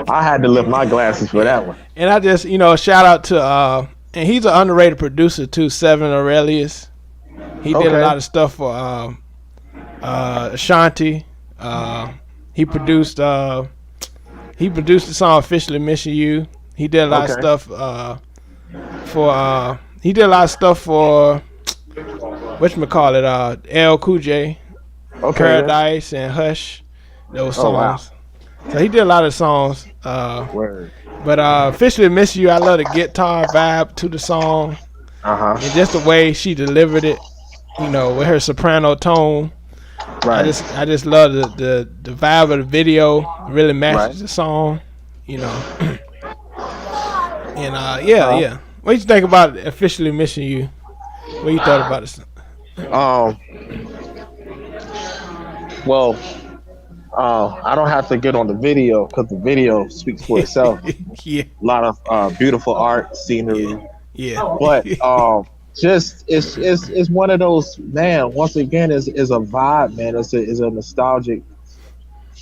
I had to lift my glasses for that one. And I just, shout out to and he's an underrated producer too, Seven Aurelius. He did a lot of stuff for Ashanti. He produced the song "Officially Missing You." He did a lot of stuff for whatchamacallit, L. Cool J, Paradise and Hush. Those songs. Wow. So he did a lot of songs. But "Officially Missing You," I love the guitar vibe to the song. And just the way she delivered it, with her soprano tone. Right. I just love the vibe of the video. It really matches the song, And yeah. What you think about "Officially Missing You"? What you thought about it? Well, I don't have to get on the video because the video speaks for itself. Yeah. A lot of beautiful art, scenery. Yeah. But just it's one of those, man. Once again, is a vibe, man. It's a nostalgic,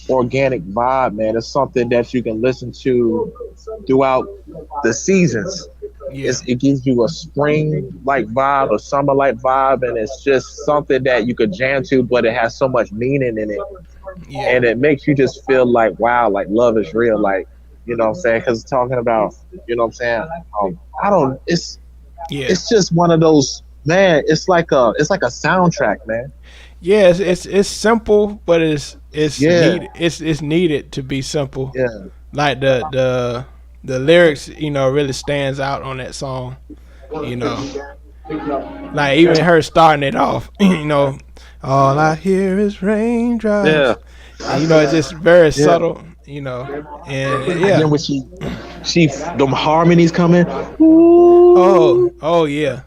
organic vibe, man. It's something that you can listen to throughout the seasons. Yeah. It gives you a spring-like vibe, a summer-like vibe, and it's just something that you could jam to, but it has so much meaning in it. Yeah. And it makes you just feel like, wow, like love is real, like, you know what I'm saying? Because it's talking about, you know what I'm saying? It's just one of those, man. It's like a soundtrack, man. Yeah, it's simple, but it's needed. It's needed to be simple. Yeah, like the lyrics, really stands out on that song. Like even her starting it off, all I hear is raindrops. Yeah, and, it's just very subtle, and yeah. And then when she them harmonies coming. Oh yeah.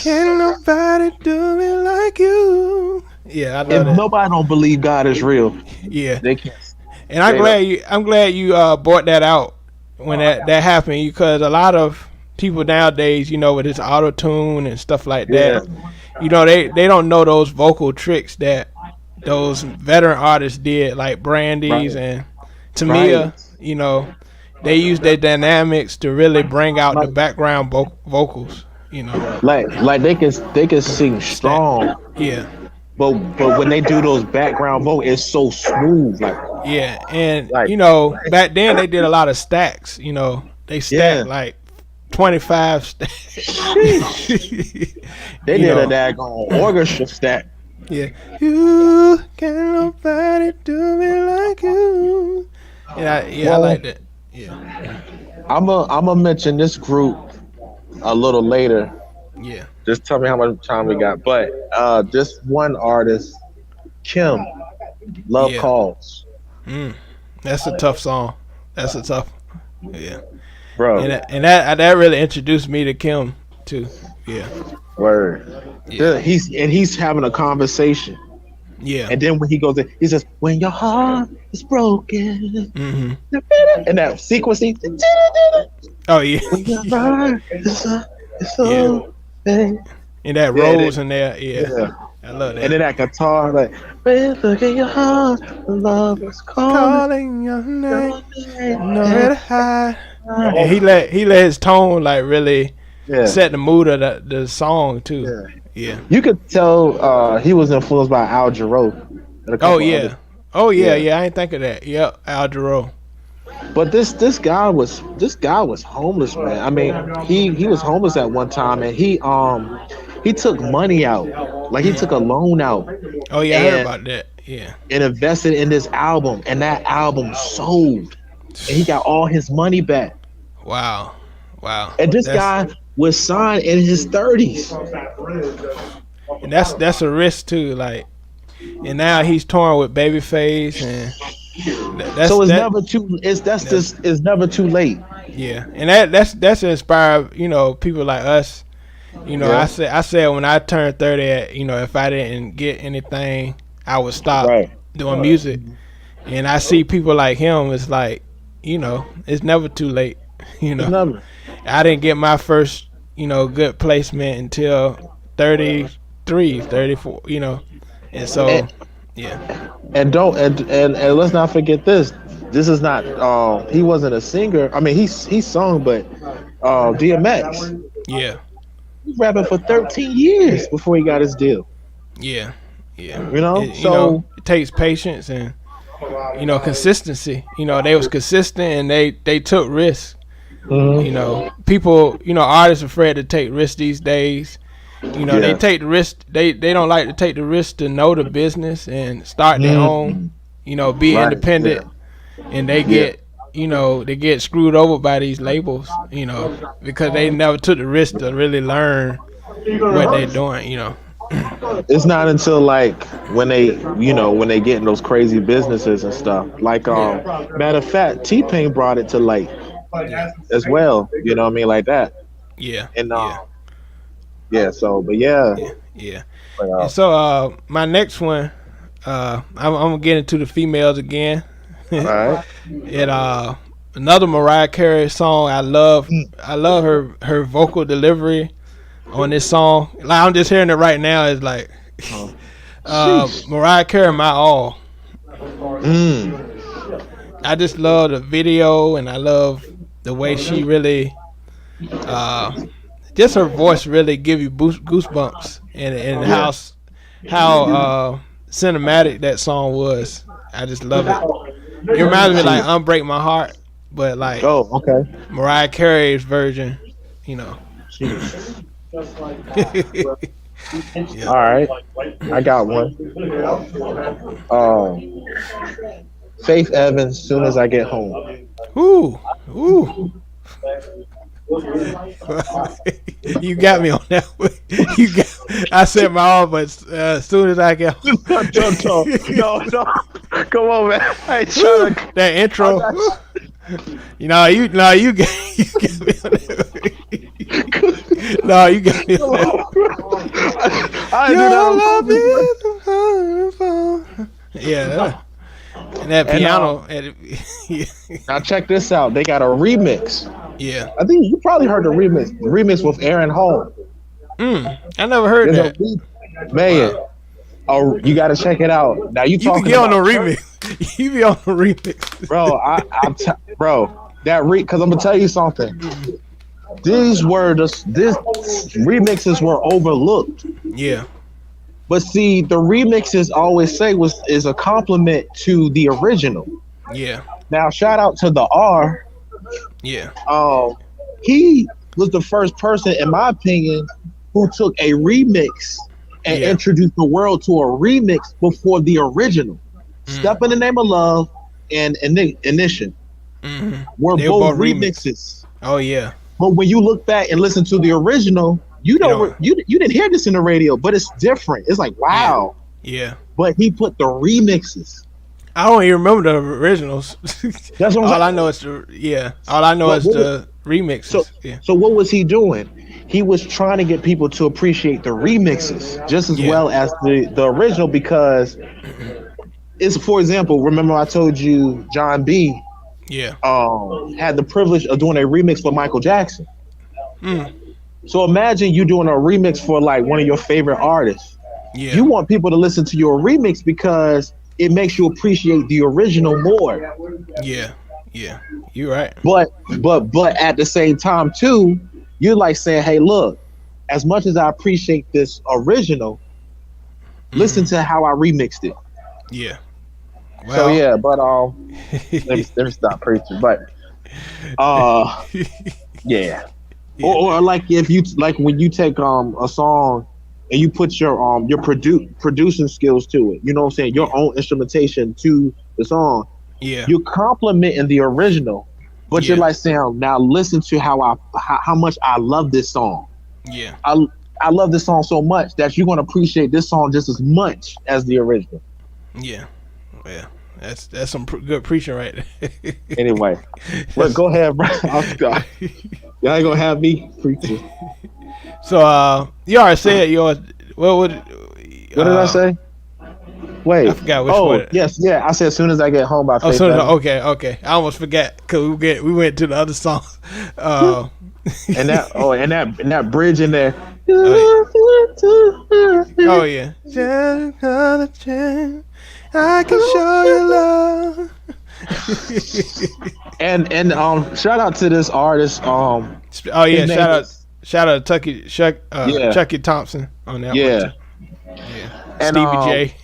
Can't nobody do me like you. Yeah, I love that. Nobody don't believe God is real. Yeah, they can't. And I'm glad you brought that out when that happened, because a lot of people nowadays, with this auto tune and stuff like that, they don't know those vocal tricks that those veteran artists did, like Brandy's and Tamia. They use their dynamics to really bring out the background vocals. Like they can sing strong. Yeah. But when they do those background vocals, it's so smooth. Like Yeah, and Like, back then they did a lot of stacks. They stacked like 25 stacks. they did a daggone orchestra stack. Yeah. You can nobody do me like you. I like that. Yeah. I'm mention this group a little later. Yeah. Just tell me how much time we got. But this one artist, Kim, Love Calls. That's a tough song. That's a tough. Yeah. Bro. And that really introduced me to Kim too. Yeah. Word. Yeah. He's having a conversation. Yeah. And then when he goes in, he says, "When your heart is broken," and that sequencing. Oh yeah. When your heart is so big. And that rose in there, yeah. I love that. And then that guitar, like, look at your heart, the love is calling your name, nowhere to hide. And he let his tone like really set the mood of the song too. Yeah. You could tell he was influenced by Al Jarreau. Oh yeah. I ain't think of that. Yep, Al Jarreau. But this guy was homeless, man. I mean, he was homeless at one time, and he took money out, like he took a loan out. Oh yeah, I heard about that. Yeah. And invested in this album, and that album sold, and he got all his money back. Wow. And this guy was signed in his 30s. And that's a risk too, like. And now he's touring with Babyface, and it's never too late. Yeah, and that's inspired people like us. I said when I turned 30, if I didn't get anything, I would stop doing music. And I see people like him. It's like it's never too late. Never. I didn't get my first good placement until 33, 34. And so, and let's not forget this. This is not. He wasn't a singer. I mean, he sung, but DMX. Yeah. He was rapping for 13 years before he got his deal. Yeah. It takes patience and consistency. They was consistent and they took risks. People. Artists are afraid to take risks these days. They take the risk. They don't like to take the risk to know the business and start their own. Be independent, and they get they get screwed over by these labels. Because they never took the risk to really learn what they're doing. It's not until like when they get in those crazy businesses and stuff. Like matter of fact, T-Pain brought it to light as well. You know what I mean, like that. Yeah. And yeah, so, but yeah. And so, my next one, I'm gonna get into the females again. All right. And another Mariah Carey song. I love her vocal delivery on this song. Like, I'm just hearing it right now. It's like Mariah Carey, My All. I just love the video, and I love the way she really. Just her voice really give you goosebumps, and how cinematic that song was. I just love it. It reminds me like "Unbreak My Heart," but like Mariah Carey's version. All right, I got one. Faith Evans, Soon As I Get Home. Ooh. You got me on that one. I said my all, but as soon as I get home. No, come on, man. I ain't trying to... That intro. You got me on that. No, you got me on that. I yeah. And that piano. Now check this out. They got a remix. Yeah. I think you probably heard the remix. The remix with Aaron Hall. I never heard that. Man. Wow. Oh, you got to check it out. Now you talking about on the remix. You be on the remix. Bro, bro, because I'm going to tell you something. These remixes were overlooked. Yeah. But see, the remixes always say is a compliment to the original. Yeah. Now, shout out to the R. Yeah. He was the first person, in my opinion, who took a remix and introduced the world to a remix before the original. Step in the Name of Love and Ignition were both remixes. Oh yeah. But when you look back and listen to the original, you didn't hear this in the radio, but it's different. It's like wow. Yeah. But he put the remixes. I don't even remember the originals. That's what all I know is the remixes. So what was he doing? He was trying to get people to appreciate the remixes just as well as the original, because it's, for example, remember I told you John B. had the privilege of doing a remix for Michael Jackson. So imagine you doing a remix for like one of your favorite artists. You want people to listen to your remix because it makes you appreciate the original more. Yeah, you're right. But at the same time too, you're like saying, hey, look, as much as I appreciate this original, listen to how I remixed it. Yeah. Well, so yeah, but let me stop preaching. But yeah. Or like if you like when you take a song and you put your producing skills to it, you know what I'm saying, your own instrumentation to the song. Yeah. You're complimenting the original, but you're like saying, now listen to how much I love this song. Yeah. I love this song so much that you're gonna appreciate this song just as much as the original. Yeah. Yeah. That's some good preaching right there. Anyway, well, go ahead, bro. Y'all ain't gonna have me preaching. So you already said yours. What did I say? Wait, I forgot which one. Yes, I said as soon as I get home. Okay. I almost forgot because we went to the other song. And that bridge in there. Oh yeah. Just another chance, I can show you love. and shout out to this artist. Shout out to Chucky Thompson on that one. Yeah. And Stevie J.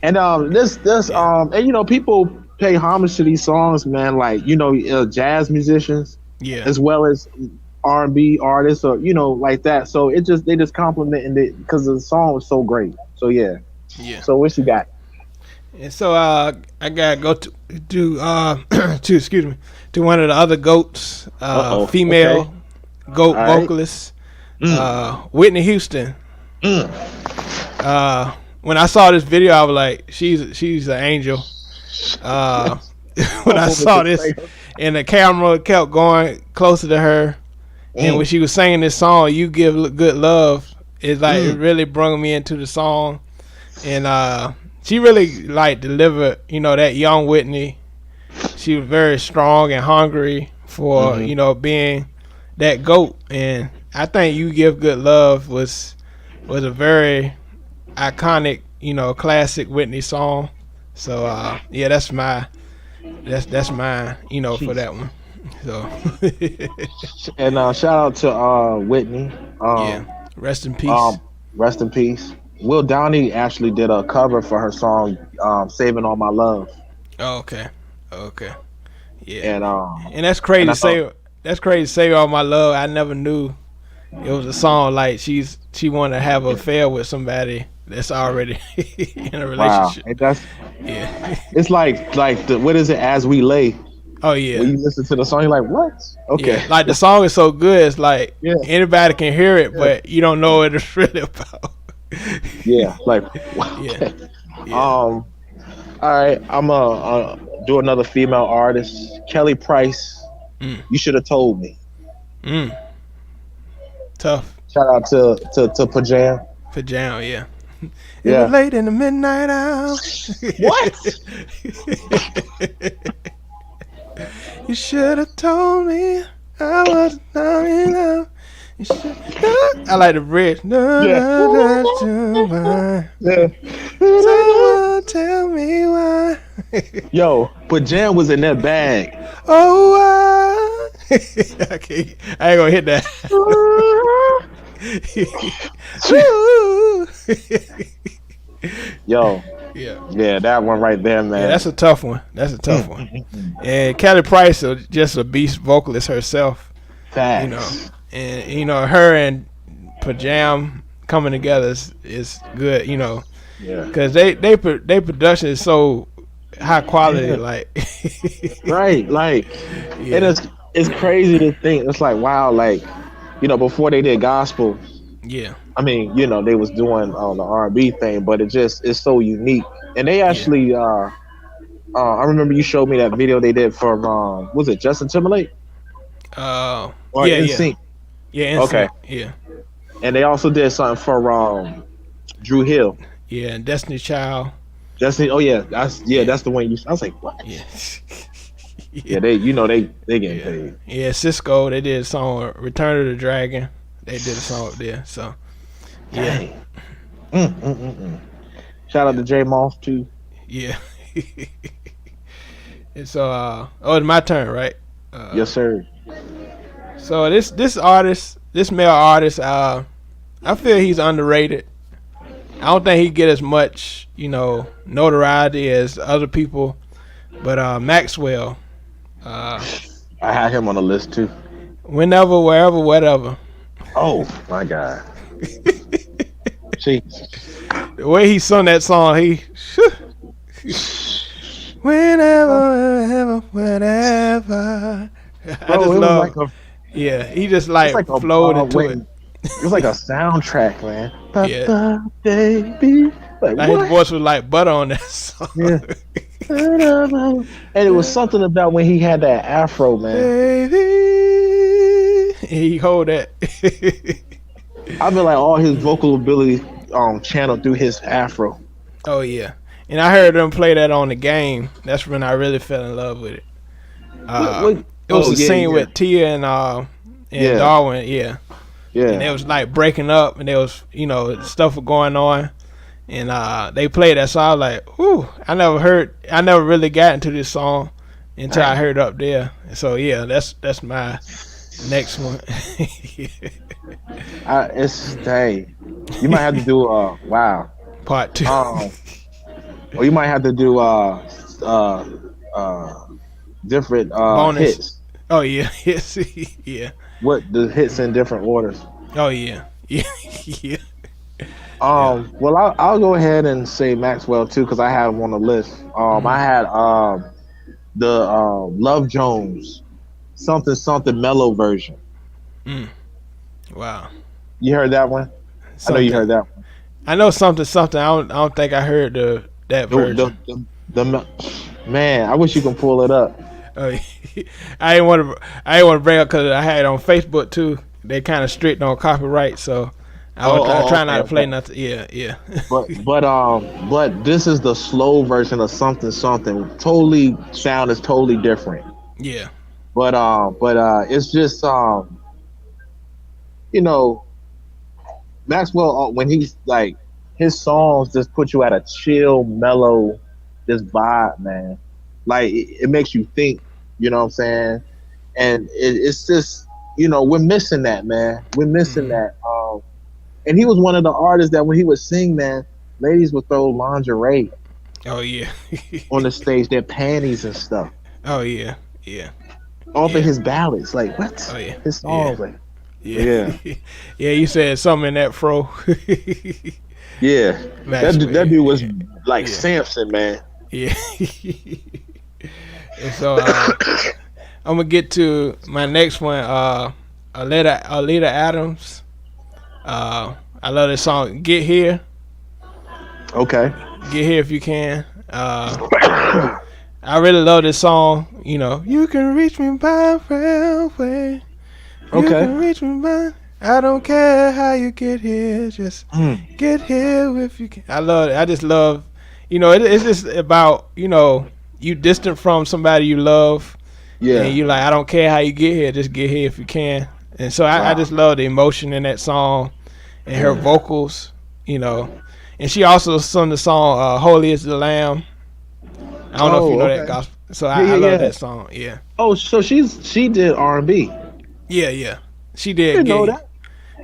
And this and you know, people pay homage to these songs, man, like, you know, jazz musicians, as well as R&B artists, or you know, like that. So they just complimented it because the song was so great. So yeah. So what you got? And so I gotta go to one of the other goats, female goat vocalist, Whitney Houston. When I saw this video, I was like, she's an angel. When I saw this, and the camera kept going closer to her, and when she was singing this song, "You Give Good Love," it really brought me into the song, and she really like delivered, you know, that young Whitney. She was very strong and hungry for you know, being that goat, and I think "You Give Good Love" was a very iconic, you know, classic Whitney song. So that's mine, you know, for that one. So and shout out to Whitney. Rest in peace. Rest in peace. Will Downey actually did a cover for her song "Saving All My Love." Oh, okay. Yeah. And that's crazy to say. That's crazy to say, "All My Love." I never knew it was a song like she wanted to have an affair with somebody that's already in a relationship. Wow. It's like what is it? "As We Lay." Oh yeah. When you listen to the song, you're like, what? Okay. Yeah, like the song is so good, it's like anybody can hear it, but you don't know what it's really about. Like wow. All right, I'm gonna do another female artist, Kelly Price. You Should Have Told Me. Tough. Shout out to Pajam. Pajam, It was late in the midnight hour. What? You should have told me I wasn't in love. I like the bridge. Someone tell me why. Yo, Pajam was in that bag. Oh, I ain't gonna hit that. Yo. Yeah. Yeah, that one right there, man. Yeah, that's a tough one. And Kelly Price is just a beast vocalist herself. Facts. You know, and her and Pajam coming together is good. You know, yeah, because they production is so high quality. Like, right, like, and it's crazy to think. It's like, wow, like, before they did gospel. Yeah. I mean, they was doing the R&B thing, but it's so unique. And they actually, I remember you showed me that video they did for, was it Justin Timberlake? Or NSYNC? Yeah, NSYNC. Okay. Yeah. And they also did something for Drew Hill. Yeah, and Destiny Child. Destiny. Oh yeah, that's the one. I was like, what? Yeah. Yeah, they getting paid. Yeah, Cisco. They did a song "Return of the Dragon." They did a song up there. So. Yeah. Shout out to J Moss too. Yeah. And so, it's my turn, right? Yes, sir. So this male artist, I feel he's underrated. I don't think he get as much, notoriety as other people. But Maxwell. I had him on the list too. Whenever, wherever, whatever. Oh my God. Jesus. The way he sung that song, whenever, whatever. I just love. He just like flowed into it. It was like a soundtrack, man. Yeah. Baby. Like his voice was like butter on that song. Yeah. And it was something about when he had that afro, man. Baby. He hold that. I feel like all his vocal ability channeled through his afro. Oh yeah, and I heard them play that on the game. That's when I really fell in love with it. It was a scene with Tia and Darwin, yeah. And they was like breaking up, and there was stuff was going on, and they played that song. I was like, "Ooh!" I never really got into this song until I heard up there. So yeah, that's my next one. You might have to do wow part 2. Or you might have to do different bonus hits. Oh yeah, hits. Yeah. What the hits in different orders? Oh yeah, yeah. Well, I'll go ahead and say Maxwell too because I have him on the list. I had the Love Jones something mellow version. Wow. You heard that one? I know you heard that one. I know something. I don't think I heard that version. Man, I wish you can pull it up. I didn't want to bring up because I had it on Facebook too. They kind of strict on copyright, so I try not to play nothing. Yeah. But this is the slow version of something. Totally sound is totally different. Yeah. But it's just Maxwell when he's like his songs just put you at a chill, mellow, this vibe, man. Like it makes you think, you know what I'm saying? And it's just, we're missing that, man. We're missing that. And he was one of the artists that when he would sing, man, ladies would throw lingerie. Oh yeah. On the stage, their panties and stuff. Oh yeah. Off of his ballads, like what? Oh yeah. His songs, like. Yeah. Yeah, you said something in that fro. Yeah. That dude was like Samson, man. Yeah. And so I'm gonna get to my next one, Alita Adams. I love this song, Get Here. Okay. Get Here if you can. I really love this song. You can reach me by railway. You can reach me by. I don't care how you get here. Just get here if you can. I love it. I just love. It's just about you distant from somebody you love. Yeah. And you like, I don't care how you get here. Just get here if you can. And so I just love the emotion in that song and her vocals. And she also sung the song "Holy Is the Lamb." I don't know if you know that gospel. So I love that song. Yeah. Oh, so she did R&B. Yeah. She did. I didn't know that.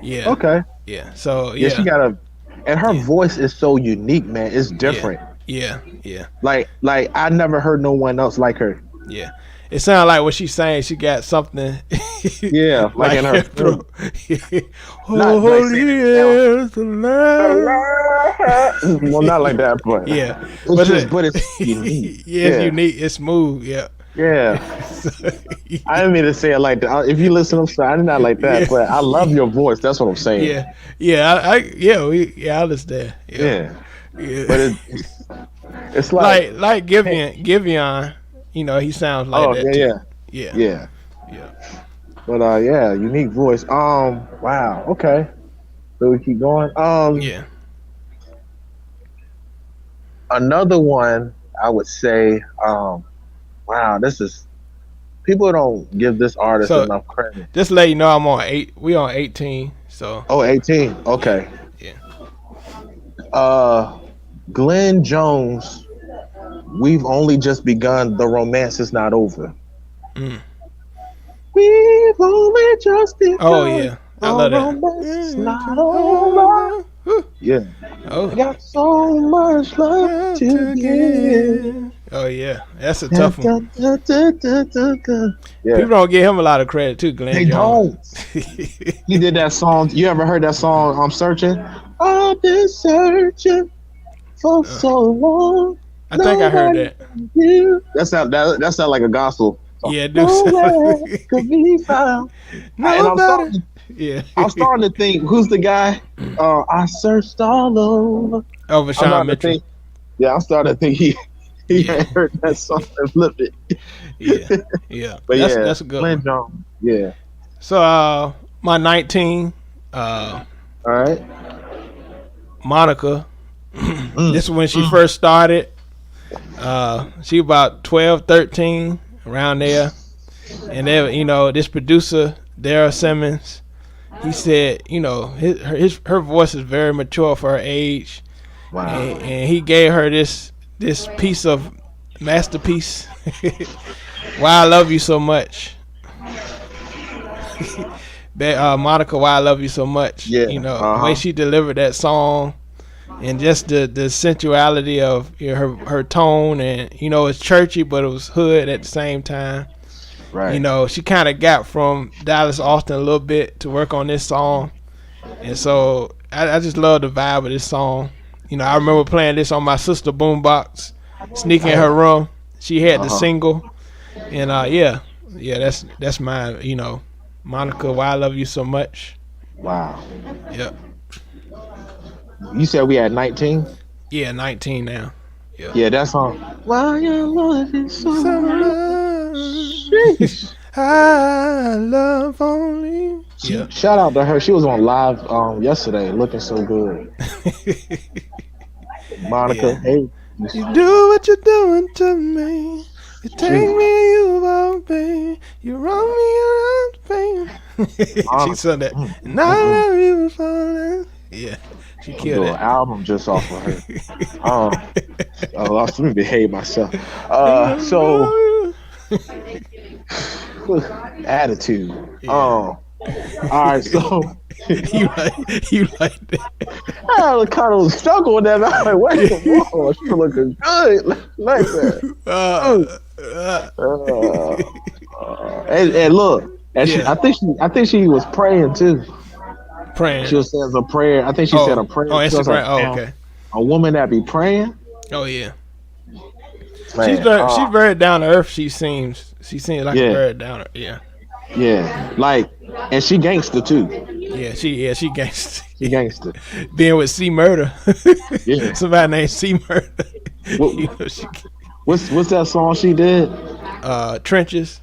Yeah. Okay. Yeah. So Yeah, she yeah. got and her Yeah. voice is so unique, man. It's Yeah. different. Yeah. Yeah. Like I never heard no one else like her. Yeah. It sounds like what she's saying. She got something Yeah, like like in her her throat. throat. Not like Holy saying it now. is the Lamb. Well, not like that, but Yeah, it's just, but it's unique. yeah, it's Yeah, unique. It's smooth. Yeah. yeah. I didn't mean to say it like that. If you listen, I'm sorry, I did not like that, Yeah. but I love your voice. That's what I'm saying. Yeah. Yeah. I understand. Yeah. Yeah, Yeah. but it's like, like Giveon, he sounds like oh that yeah, too. yeah, Yeah. yeah. Yeah. But yeah, unique voice. Wow. Okay. So we keep going. Yeah. Another one I would say. Wow, this is people don't give this artist So enough credit. just to let you know, I'm on 8. We on 18. So Oh, 18. yeah. Okay. Yeah. Glenn Jones. We've only just begun. The romance is not over. Mm. We've only just begun. Oh yeah. I The love that. romance is not over. Yeah. Oh. I got so much love to give. Oh yeah, that's a tough one. Yeah. People don't give him a lot of credit too, Glenn They Jones. don't. He did that song. You ever heard that song? I'm searching. I've been searching for so long. I think I heard that. You. That sound like a gospel song. Yeah, do Nowhere could be found. Nobody. Yeah. I'm starting to think, who's the guy? I searched all over. Over Sean Mitchell. I'm starting to think he had heard that song and flipped it. Yeah. But that's a good Glenn one. Jones. Yeah. So my 19, All right. Monica. This is when she first started. She about 12, 13, around there. And then, this producer, Daryl Simmons, he said, her voice is very mature for her age. Wow. And he gave her this piece of masterpiece. Why I Love You So Much. Monica, Why I Love You So Much. Yeah. The way she delivered that song, and just the sensuality of her tone, and it's churchy, but it was hood at the same time. Right. She kind of got from Dallas Austin a little bit to work on this song, and so I just love the vibe of this song. I remember playing this on my sister boombox, sneaking in her room. She had the single, and that's my Monica, Why I Love You So Much. Wow. Yep. You said we had 19? Yeah, 19 now. Yep. Yeah, that song. Why you love you so much? Sheesh. I love only. Yeah. Shout out to her. She was on live yesterday, looking so good. Monica, hey. You do what you're doing to me. You take me, you won't pay. You run me around, baby. She said that. And I love you for yeah. She killed an it. album just off of her. Let me behave myself. So attitude. Yeah. All right, so you like that? I was kind of struggling with that. I was like, wait, whoa, she looking good like that. And look, I think she was praying too. Praying. She was saying a prayer. I think she said a prayer. Oh, Instagram. Oh, okay. A woman that be praying. Oh yeah. Man, she's very down to earth. She seems like a very down to earth. Yeah, like, and she gangster too. Yeah, she gangster. She gangster. Being with C Murder. Yeah. Somebody named C Murder. What's that song she did? Trenches.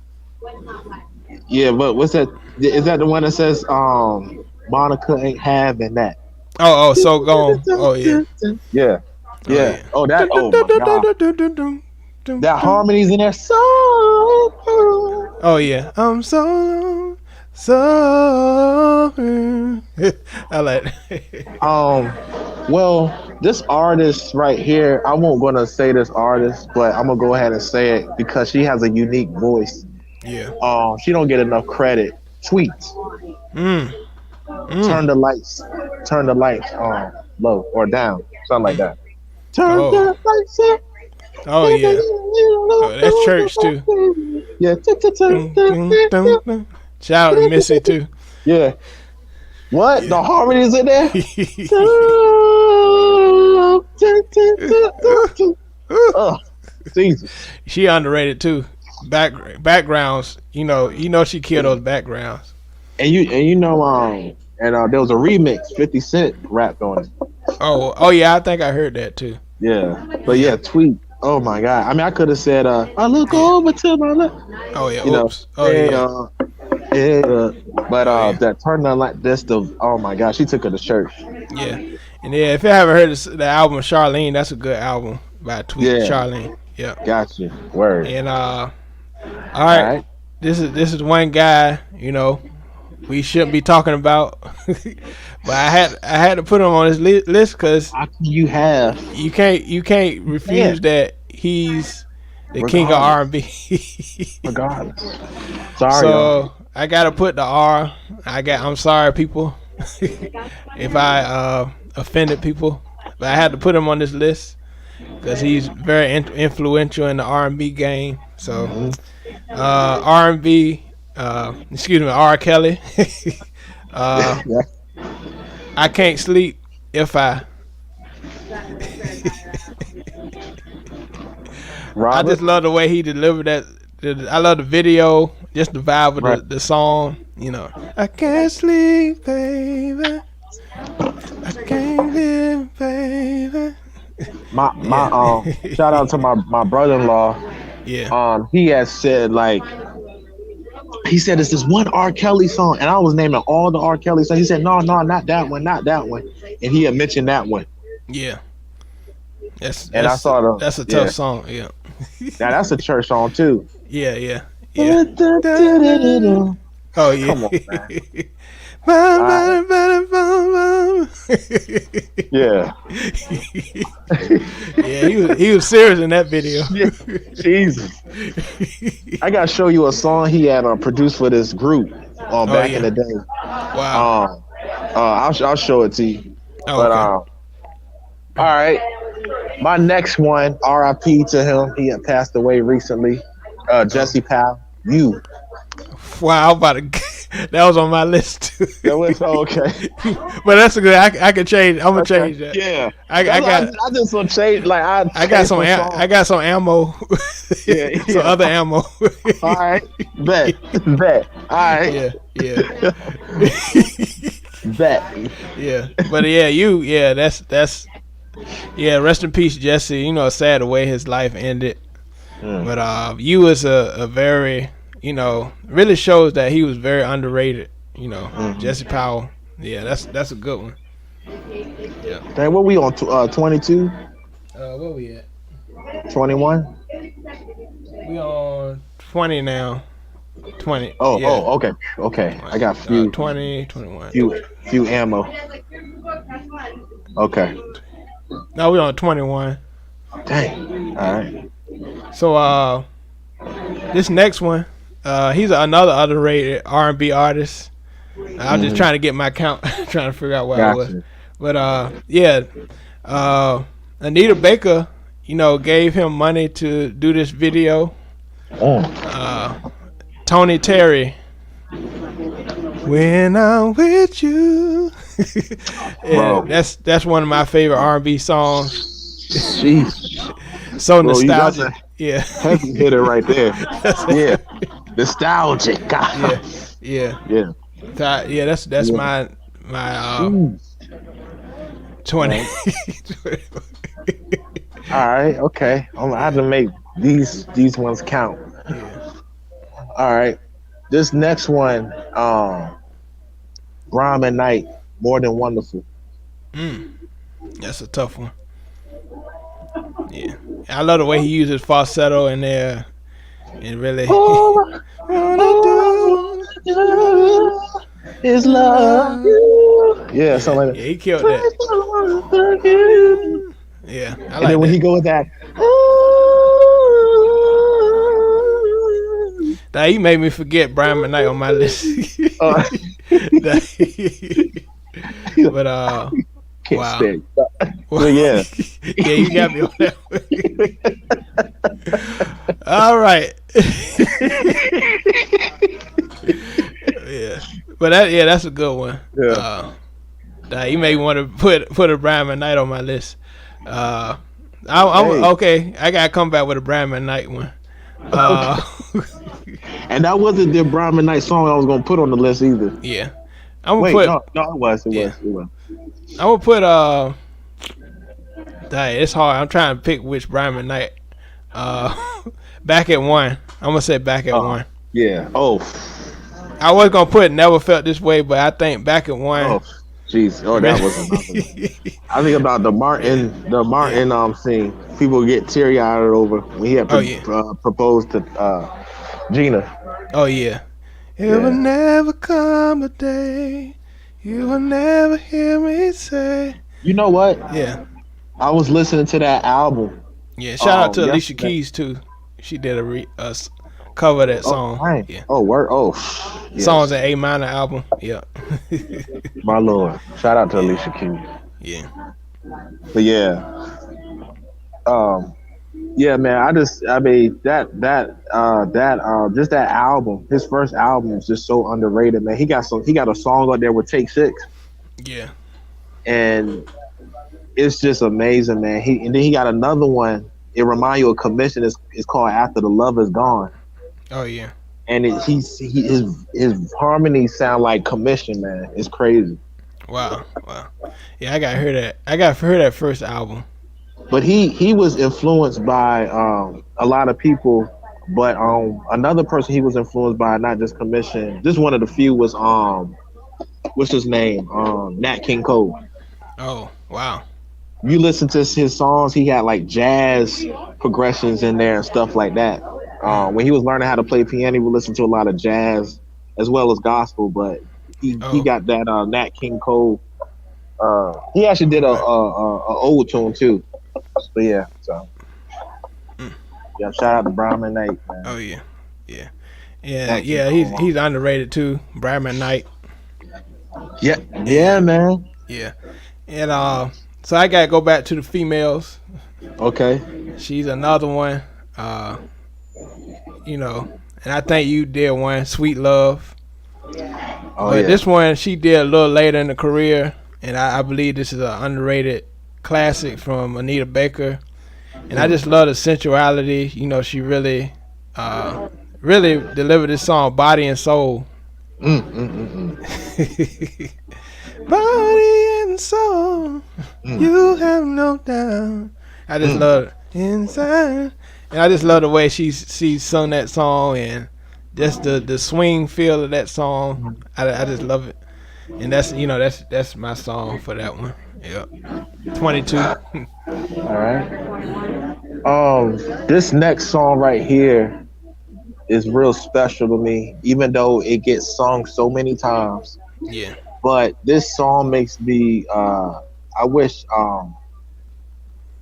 Yeah, but what's that? Is that the one that says Monica ain't having that? Oh, so gone. Oh yeah. Yeah. Yeah. Oh, that. Oh my God. That harmonies in there. So. Oh yeah. I'm so. I like it. Well, this artist right here, I won't gonna say this artist, but I'm gonna go ahead and say it because she has a unique voice. Yeah. She don't get enough credit. Tweets. turn the lights low or down, something like that. Turn Oh. the lights up. Oh yeah. Oh, that's church too. Yeah. Shout out to Missy too. Yeah. What? The Yeah. harmonies in there? Oh, Jesus. She underrated too. Backgrounds, she killed those backgrounds. And you know, there was a remix, 50 Cent rapped on it. Oh yeah, I think I heard that too. Yeah. But yeah, Tweet. Oh my God. I mean, I could have said, I look over to my left. Oh yeah, You know, oops. Oh yeah. But yeah. that turn on like this, oh my God, she took her to church. Yeah. And yeah, if you haven't heard the album Charlene, that's a good album by Tweet Charlene. Yeah. Gotcha. Word. And all right. This is one guy, we shouldn't be talking about. But I had to put him on this list because you can't refuse that he's the king of R&B. Regardless. Sorry. So I gotta put the R. I'm sorry, people, if I offended people, but I had to put him on this list because he's very influential in the R&B game. So R&B, R. Kelly. I can't sleep if I. I just love the way he delivered that. I love the video, just the vibe of the song. I can't sleep, baby. I can't live, baby. My shout out to my brother-in-law. Yeah. He has said he said it's this one R. Kelly song, and I was naming all the R. Kelly songs. He said, no, not that one, and he had mentioned that one. Yeah. I saw that's a tough song. Yeah. Now that's a church song too. Yeah. Oh yeah. Come on, man. Yeah. Yeah, he was serious in that video. Yeah. Jesus. I gotta show you a song he had produced for this group back in the day. Wow. I'll show it to you. Oh, but okay. All right. My next one, R.I.P. to him. He had passed away recently. Jesse Powell. You. Wow, that was on my list too. That was okay. But that's a good. I can change. I'm gonna change that. Yeah. I just want to change. I got some ammo. Yeah. Some other ammo. All right. Bet. All right. Yeah. Bet. Yeah. But yeah, that's. Yeah, rest in peace, Jesse. Sad the way his life ended. But you was a very, really shows that he was very underrated. Jesse Powell. Yeah, that's a good one. Yeah. Hey, what we on? 22? Where we at? 21? We on 20 now. 20. Oh, okay. I got few 20, 21. Few ammo. Okay. No, we on 21. Dang. All right. So this next one, he's another underrated R&B artist. I'm just trying to get my count, trying to figure out where I was. But Anita Baker, gave him money to do this video. Tony Terry. When I'm with you. Yeah, that's one of my favorite R&B songs. Jeez. So nostalgic. Yeah. Heavy hitter right there. Yeah. Nostalgic. Yeah. That's my 20. All right, okay. I have to make these ones count. Yeah. All right. This next one, Rhyme at Night, More Than Wonderful. That's a tough one. Yeah. I love the way he uses falsetto in there. And really is love you. Yeah, something like that. Yeah, he killed that. Yeah. I like and then when that. he go with that, now you made me forget Brian McKnight on my list. But Can't wow. stand. But yeah, Yeah, you got me on that one. All right. Yeah. But that's a good one. yeah. You may want to put a Brian McKnight on my list. I'm Hey, okay. I gotta come back with a Brian McKnight one. Uh, and that wasn't the Brahmin Night song I was gonna put on the list either. yeah. I'm gonna Wait, put no, it was, yeah. it was. I'm gonna put it's hard. I'm trying to pick which Brian McKnight. Uh, back at one. I'm gonna say back at one. Yeah. Oh, I was gonna put never felt this way, but I think back at one. oh, jeez. Oh, that was another. I think about the Martin scene. People get teary eyed over when he had proposed to Gina. Oh yeah. It will Yeah. never come a day you will never hear me say. You know what? Yeah. I was listening to that album. Yeah. Shout out to Alicia Yesterday. Keys too. She did cover that Oh, song. dang. Yeah. Oh, word. Oh, yes. Songs an A minor album. Yeah. My lord. Shout out to Alicia Keys. Yeah. But yeah. Yeah, man. I mean just that album. His first album is just so underrated, man. He got a song out there with Take Six, Yeah. and it's just amazing, man. And then he got another one. It reminds you of Commission. It's called After the Love Is Gone. Oh yeah. And his harmonies sound like Commission, man. It's crazy. Wow. Yeah, I got to hear that. I got to hear that first album. But he was influenced by a lot of people. But another person he was influenced by, not just Commission. Just one of the few was what's his name? Nat King Cole. Oh wow. You listen to his songs, he had like jazz progressions in there and stuff like that. When he was learning how to play piano, he would listen to a lot of jazz as well as gospel. But he got that Nat King Cole. He actually did a old tune too. But yeah, so yeah, shout out to Brian McKnight, man. Oh yeah. He's underrated too. Brian McKnight. Yeah, man. Yeah. And so I gotta go back to the females. Okay. She's another one. And I think you did one, Sweet Love. But this one she did a little later in the career, and I believe this is an underrated classic from Anita Baker. And I just love the sensuality. She really delivered this song, Body and Soul. Body and soul, you have no doubt. I just love it. Inside. And I just love the way she sung that song, and just the swing feel of that song. I just love it. And that's my song for that one. Yep. 22. All right. This next song right here is real special to me, even though it gets sung so many times. Yeah. But this song makes me. I wish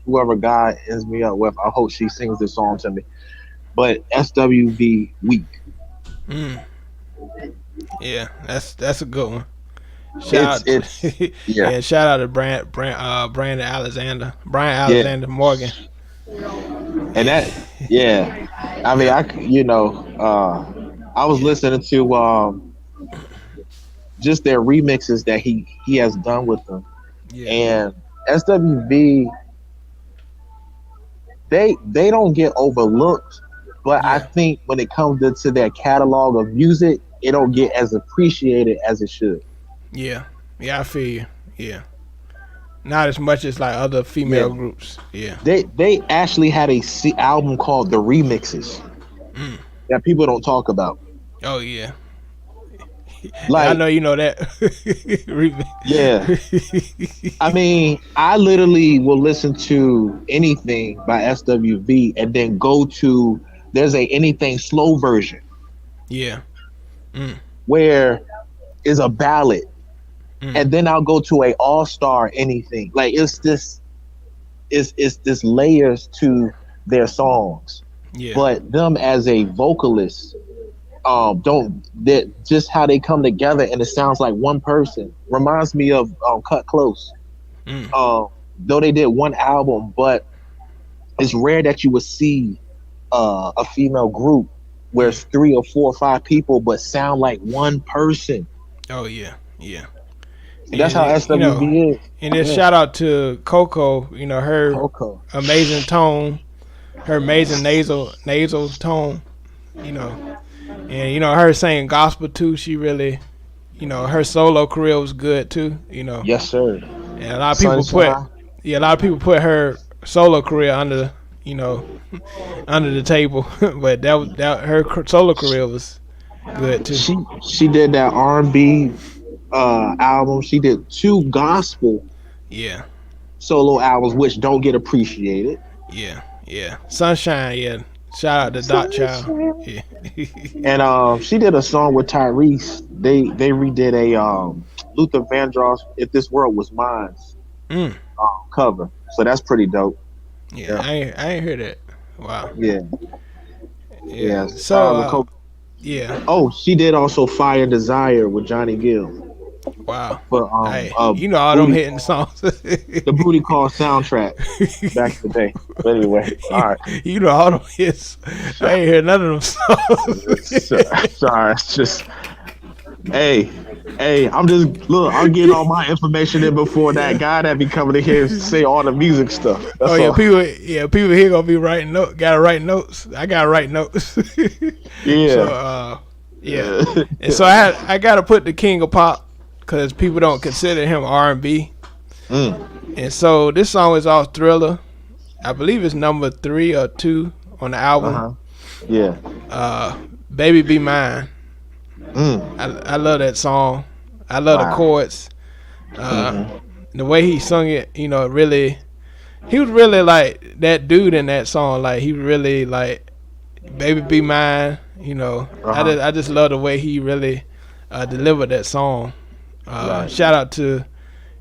whoever God ends me up with, I hope she sings this song to me. But SWV Weak. Yeah, that's a good one. Shout out to Brandon Alexander, Brian Alexander Morgan. And that, yeah, I mean, I was listening to just their remixes that he has done with them, and SWV, they don't get overlooked, but I think when it comes to their catalog of music, it don't get as appreciated as it should. Yeah, I feel you. Yeah, not as much as like other female groups. Yeah, they actually had a album called The Remixes that people don't talk about. Oh yeah. Like, I know you know that. Yeah. I mean, I literally will listen to anything by SWV and then go to there's a anything slow version. Yeah. Where is a ballad. And then I'll go to a all-star anything. Like it's this layers to their songs. Yeah. But them as a vocalist, don't that just how they come together and it sounds like one person. Reminds me of Cut Close. Mm. Though they did one album, but it's rare that you would see a female group where it's 3 or 4 or 5 people but sound like one person. Oh yeah, yeah. That's how SWV is. And then shout out to Coco. Her Coco. amazing tone, her amazing nasal tone. And her saying gospel too. She really, her solo career was good too. Yes, sir. And a lot of people put her solo career under the table, but that her solo career was good too. She did that R&B album. She did 2 gospel solo albums, which don't get appreciated. Yeah. Sunshine. Yeah. Shout out to Dot Child. Yeah. And she did a song with Tyrese. They redid a Luther Vandross "If This World Was Mine" cover. So that's pretty dope. Yeah. I ain't heard that. Wow. Yeah. So Oh, she did also "Fire and Desire" with Johnny Gill. Wow. But all them hitting songs. The Booty Call soundtrack back in the day. But anyway, all right. All them hits. I ain't heard none of them songs. Sorry, it's just hey, I'm getting all my information in before that guy that be coming in here and say all the music stuff. That's all. People here gonna be writing notes. Gotta write notes. I gotta write notes. Yeah. So, and so I gotta put the King of Pop because people don't consider him R&B. And so this song is off Thriller. I believe it's number 3 or 2 on the album. Baby Be Mine. I love that song. I love the chords. The way he sung it, really, he was really like that dude in that song. Like he really like Baby Be Mine. I just love the way he really delivered that song. Shout out to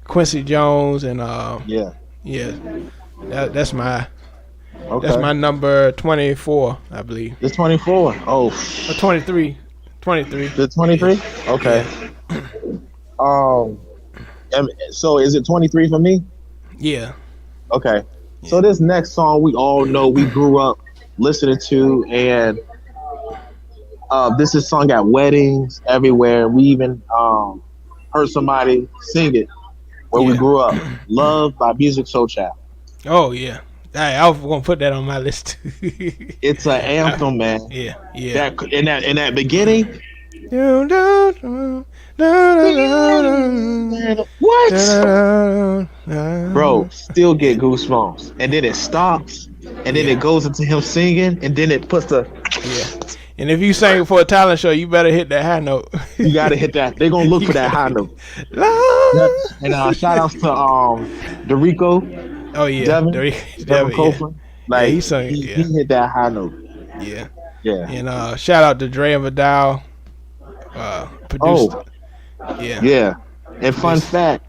Quincy Jones and that's my number 24, I believe. It's 24. Oh, 23. The 23? Okay. So is it 23 for me? Yeah. Okay. So this next song we all know, we grew up listening to, and this is sung at weddings everywhere. We even heard somebody sing it where we grew up. Love by Music Soul Child. Oh yeah. I was gonna put that on my list. It's an anthem, man. Yeah. That in that beginning. What? Bro, still get goosebumps. And then it stops, and then it goes into him singing, and then it puts the And if you sing for a talent show, you better hit that high note. You gotta hit that. They're gonna look for that high note. And shout outs to Dorico. Oh yeah, Devin Copeland. Yeah. Like he sung. He hit that high note. Yeah. And shout out to Dre and Vidal. Produced. Yeah. And fun fact.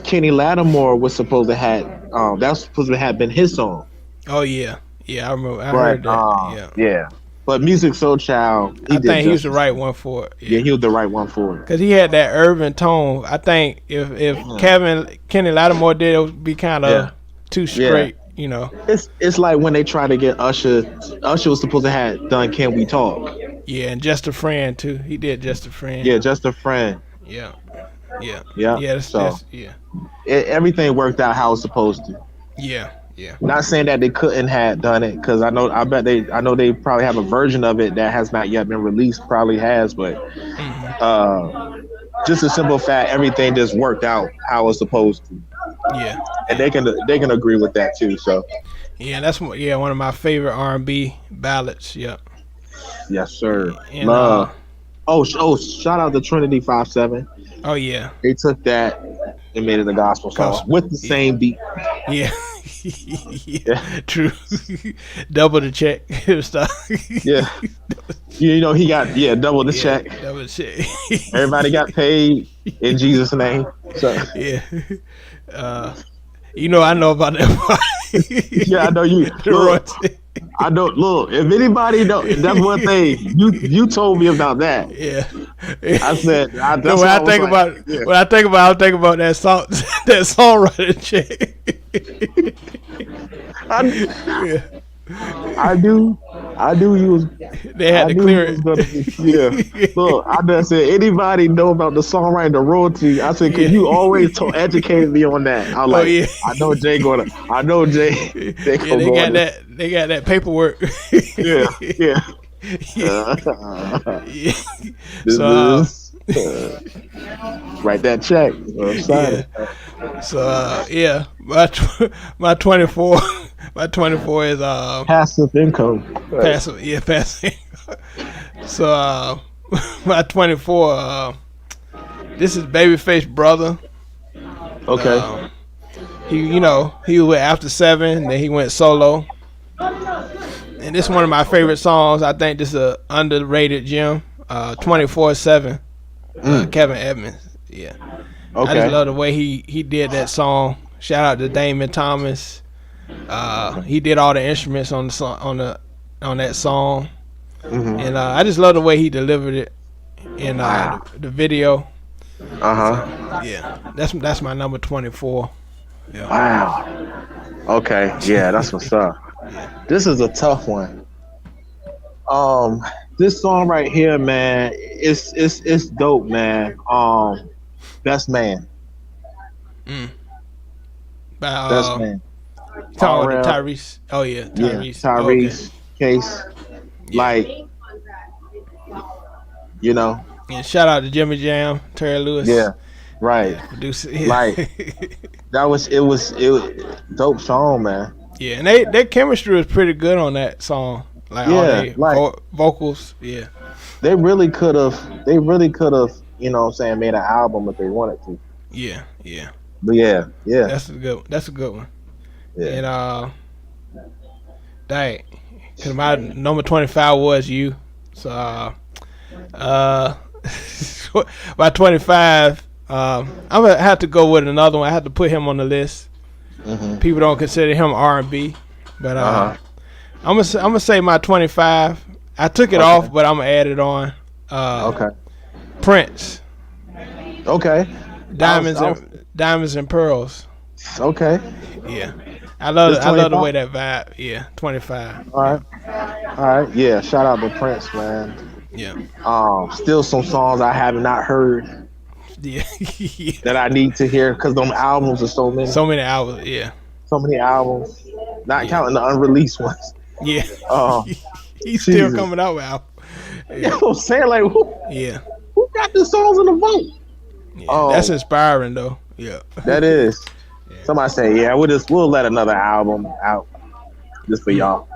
Kenny Lattimore was supposed to have that was supposed to have been his song. Oh yeah. Yeah, I remember. I heard that. Yeah. But Music Soul Child, I think he was the right one for it. Yeah, he was the right one for it. Because he had that urban tone. I think if Kenny Lattimore did, it would be kind of too straight, It's like when they try to get Usher. Usher was supposed to have done Can We Talk? Yeah, and Just a Friend, too. He did Just a Friend. Yeah, Just a Friend. Yeah. Everything worked out how it was supposed to. Yeah. Not saying that they couldn't have done it, because I know they probably have a version of it that has not yet been released. Probably has, but just a simple fact, everything just worked out how it was supposed to. Yeah, and they can agree with that too. So that's one of my favorite R&B ballads. Yep. Yes, sir. And, Love. Shout out to Trinity 5-7. Oh yeah, they took that and made it a gospel song with the same beat. Yeah. True. Double the check stuff. Yeah. He got double the check. Double the check. Everybody got paid in Jesus' name. So yeah. I know about that. Yeah, I know you. I don't look. If anybody know, that's one thing you told me about that. Yeah. I said that's when what I I was think like, about yeah. when I think about that song that songwriter chick. Yeah. I knew you was. They had I to knew clear you was gonna be. Yeah. it. Look, I just said anybody know about the songwriting, the royalty. I said, cause Yeah. you always educated me on that. I'm Oh like, yeah. I know Jay gonna. I know Jay. They Yeah, gonna go on this. they got that paperwork. Yeah. Yeah. Yeah. Yeah. This So is. Write that check. I'm yeah. signing. So yeah, my 24 my 24 is Passive income. Right. passive. Yeah, passive. So my 24 this is Babyface brother. Okay. He he was with After 7, then he went solo. And this is one of my favorite songs. I think this is a underrated gem. 24/7. Kevin Edmonds. Yeah. Okay. I just love the way he did that song. Shout out to Damon Thomas. He did all the instruments on the song, on that song, and I just love the way he delivered it in the video. So, yeah, that's my number 24. Yeah. Wow. Okay. Yeah, that's what's up. This is a tough one. This song right here, man, it's dope, man. Best man. By, Best man. talking RL. about Tyrese. Oh yeah, Tyrese. Yeah, Tyrese, Case. Yeah. Like, you know. And shout out to Jimmy Jam, Terry Lewis. Yeah. Right. Yeah, producer. Yeah. Like, it was dope song, man. Yeah, and their chemistry was pretty good on that song. Like all their vocals. Yeah. They really could have, you know what I'm saying, made an album if they wanted to. Yeah, yeah. But yeah. That's a good one. Yeah. And dang, cause my number 25 was you. So by 25, I'm gonna have to go with another one. I have to put him on the list. People don't consider him R&B, but I'm gonna say my 25. I took it off, but I'm gonna add it on. Okay. Prince. Okay. Diamonds and pearls. Okay. Yeah. I love the way that vibe. Yeah, 25. All right. Yeah. Shout out to Prince, man. Yeah. Still some songs I have not heard. Yeah. That I need to hear because them albums are so many. So many albums. Yeah. So many albums. Not counting the unreleased ones. Yeah. He's Jesus. still coming out with albums. Yeah. You know what I'm saying? Like, who got the songs in the vote? Yeah, that's inspiring though. Yeah. That is. Yeah. Somebody say, yeah, we'll let another album out just for y'all.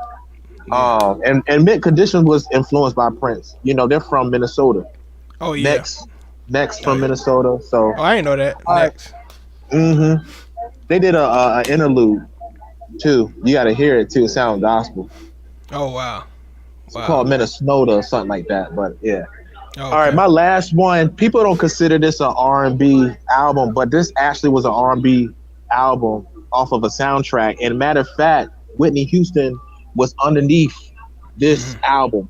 Yeah. And Mint Condition was influenced by Prince. You know, they're from Minnesota. Oh yeah. Next from Minnesota. So I didn't know that. Next. They did a interlude too. You got to hear it too. It sounds gospel. Oh wow. It's called Minnesota or something like that. But yeah. Okay. All right, my last one. People don't consider this an R&B album, but this actually was an R&B album off of a soundtrack. And matter of fact, Whitney Houston was underneath this album.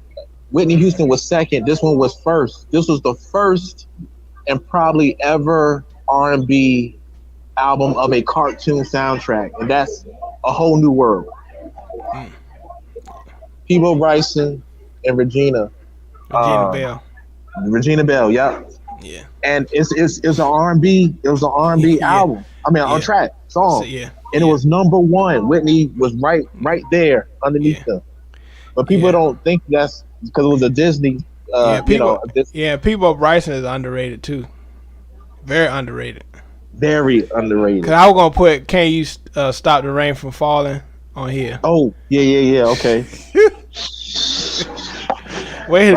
Whitney Houston was second. This one was first. This was the first and probably ever R&B album of a cartoon soundtrack, and that's A Whole New World. Peabo Bryson and Regina Bell. Regina Bell, yep. Yeah. And it's an R&B. It was an R&B album. I mean, on track song. So, and it was number one. Whitney was right there underneath them. But people don't think that's because it was a Disney. Peabo Bryson is underrated too. Very underrated. Very underrated. Cause I was gonna put "Can You Stop the Rain from Falling" on here. Oh yeah. Okay. The way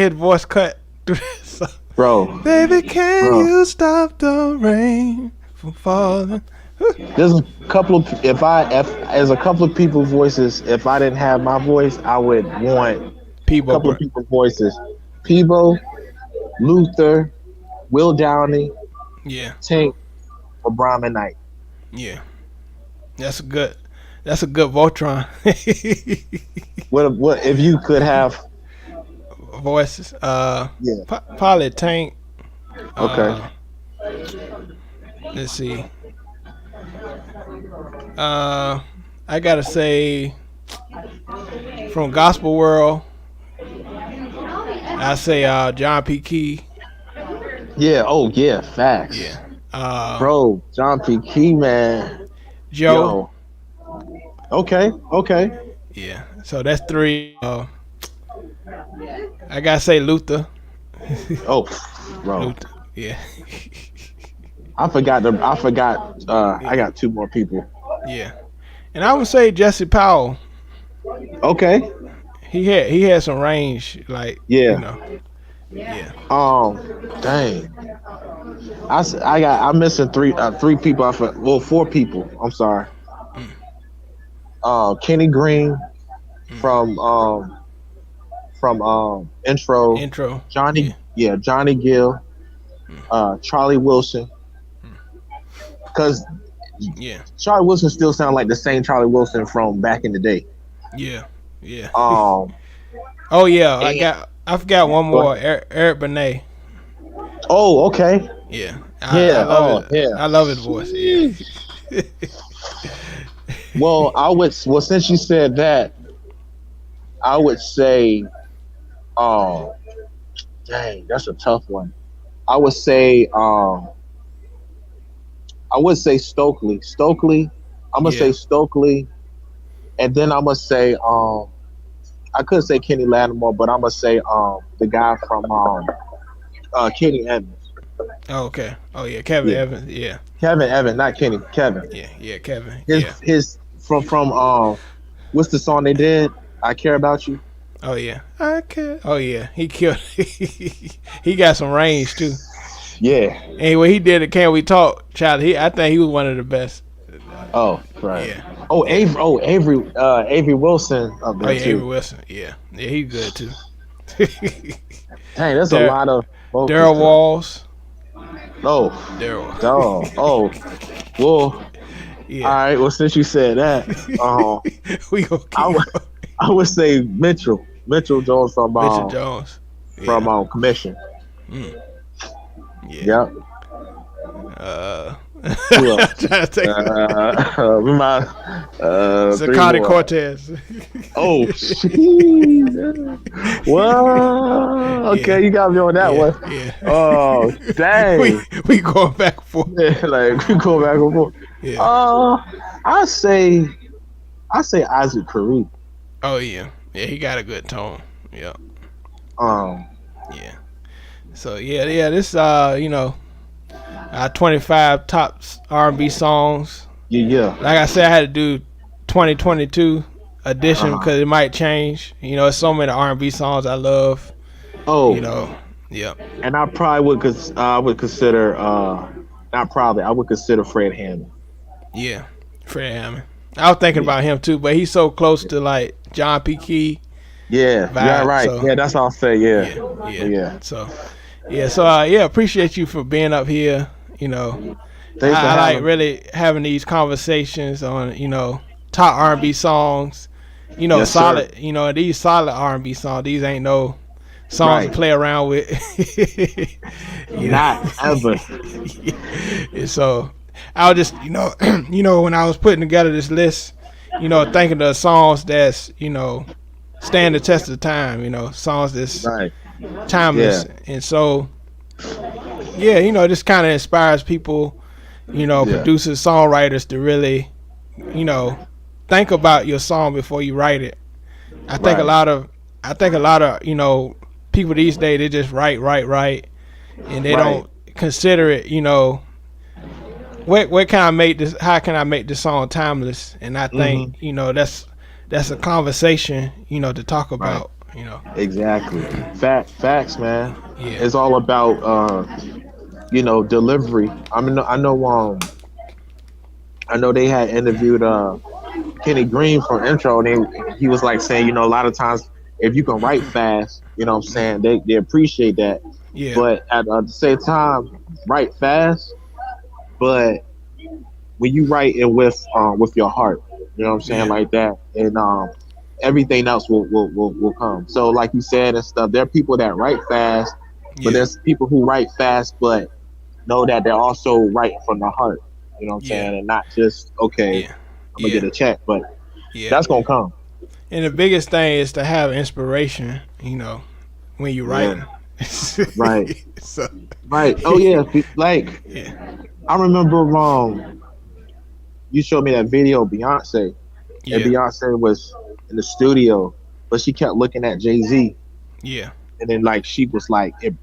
his voice cut through this. Bro. Baby, can you stop the rain from falling? There's a couple of as a couple of people's voices. If I didn't have my voice, I would want a couple of people's voices. Peabo, Luther, Will Downey, yeah, Tank, or Brian McKnight. Yeah, that's a good That's a good Voltron. What if you could have? Voices. Yeah. Probably Tank. Okay. Let's see. I gotta say from Gospel World, I say John P. Key. Yeah. Oh yeah. Facts. Yeah. Bro, John P. Key, man. Joe. Yo. Okay. Okay. Yeah. So that's three. I gotta say Luther. Oh, bro. Luther. Yeah. I forgot. Yeah. I got two more people. Yeah. And I would say Jesse Powell. Okay. He had some range, like Yeah. you know. Yeah. Dang. I'm missing three people. Well, four people. I'm sorry. Kenny Green from intro. Intro. Johnny. Yeah. Johnny Gill. Charlie Wilson. Because Yeah. Charlie Wilson still sounds like the same Charlie Wilson from back in the day. Yeah. Yeah. Oh yeah. I forgot one more. Eric Benet. Oh, okay. Yeah. Yeah. I love his voice. Yeah. Well, since you said that, I would say, oh, dang, that's a tough one. I would say Stokely. I'm gonna say Stokely, and then I'm gonna say I could say Kenny Lattimore, but I'm gonna say the guy from Kenny Evans. Oh, okay. Oh yeah, Kevin Evans. Yeah. Kevin Evans, not Kenny. Kevin. Yeah, Kevin. His from what's the song they did? I Care About You. Oh yeah. I care. Oh yeah. He killed. He got some range too. Yeah. Anyway, he did it. Can We Talk, child? I think he was one of the best. Oh, right. Yeah. Oh, Avery Wilson up there too. Avery Wilson. Yeah, he's good too. Dang, that's a lot of Daryl Walls. Oh, Daryl. Oh, well. Yeah. All right. Well, since you said that, we gonna keep I would say Mitchell Jones from Mitchell Jones from Commission. Yeah. Yep. Who else? Trying to take Zacardi Cortez. Oh, jeez. Well, okay, you got me on that one. Yeah. Oh, dang. we going back and forth. Yeah, like we going back and forth. Yeah. I say Isaac Kareem. Oh yeah, he got a good tone. Yeah. Yeah. So yeah, this 25 top R&B songs. Yeah. Like I said, I had to do 2022 edition because it might change. There's so many R&B songs I love. Oh. Yeah. And I probably would consider I would consider Fred Hammond. Yeah, Fred Hammond. I was thinking about him too, but he's so close to like John P. Key. Yeah, vibe, yeah, right. So, yeah, that's all I'll say. Yeah. So appreciate you for being up here. I like really having these conversations on top R&B songs. Yes, solid. Sir. These solid R&B songs. These ain't no songs to play around with. Not ever. So I was just when I was putting together this list, thinking of songs that's stand the test of time. Songs that's timeless, and so this kind of inspires people, producers, songwriters to really, think about your song before you write it. I think a lot of people these days, they just write, and they don't consider it. What can I make this? How can I make this song timeless? And I think that's a conversation to talk about. Exactly. Facts, man. Yeah. It's all about delivery. I know they had interviewed Kenny Green from Intro, and he was like saying, a lot of times if you can write fast, what I'm saying, they appreciate that. Yeah. But at the same time, write fast, but when you write it with your heart, You know what I'm saying? Yeah. Like that. And everything else will come. So like you said and stuff, there are people that write fast, but Yeah. there's people who write fast but know that they're also writing from the heart. You know what I'm Yeah. saying? And not just, okay, Yeah. I'm gonna get Yeah. a check, but Yeah. that's gonna come. And the biggest thing is to have inspiration, when you're Yeah. writing. Right. So, Right. Oh yeah. Like yeah. I remember you showed me that video of Beyonce. And Yeah. Beyonce was in the studio, but she kept looking at Jay-Z. Yeah. And then like she was like it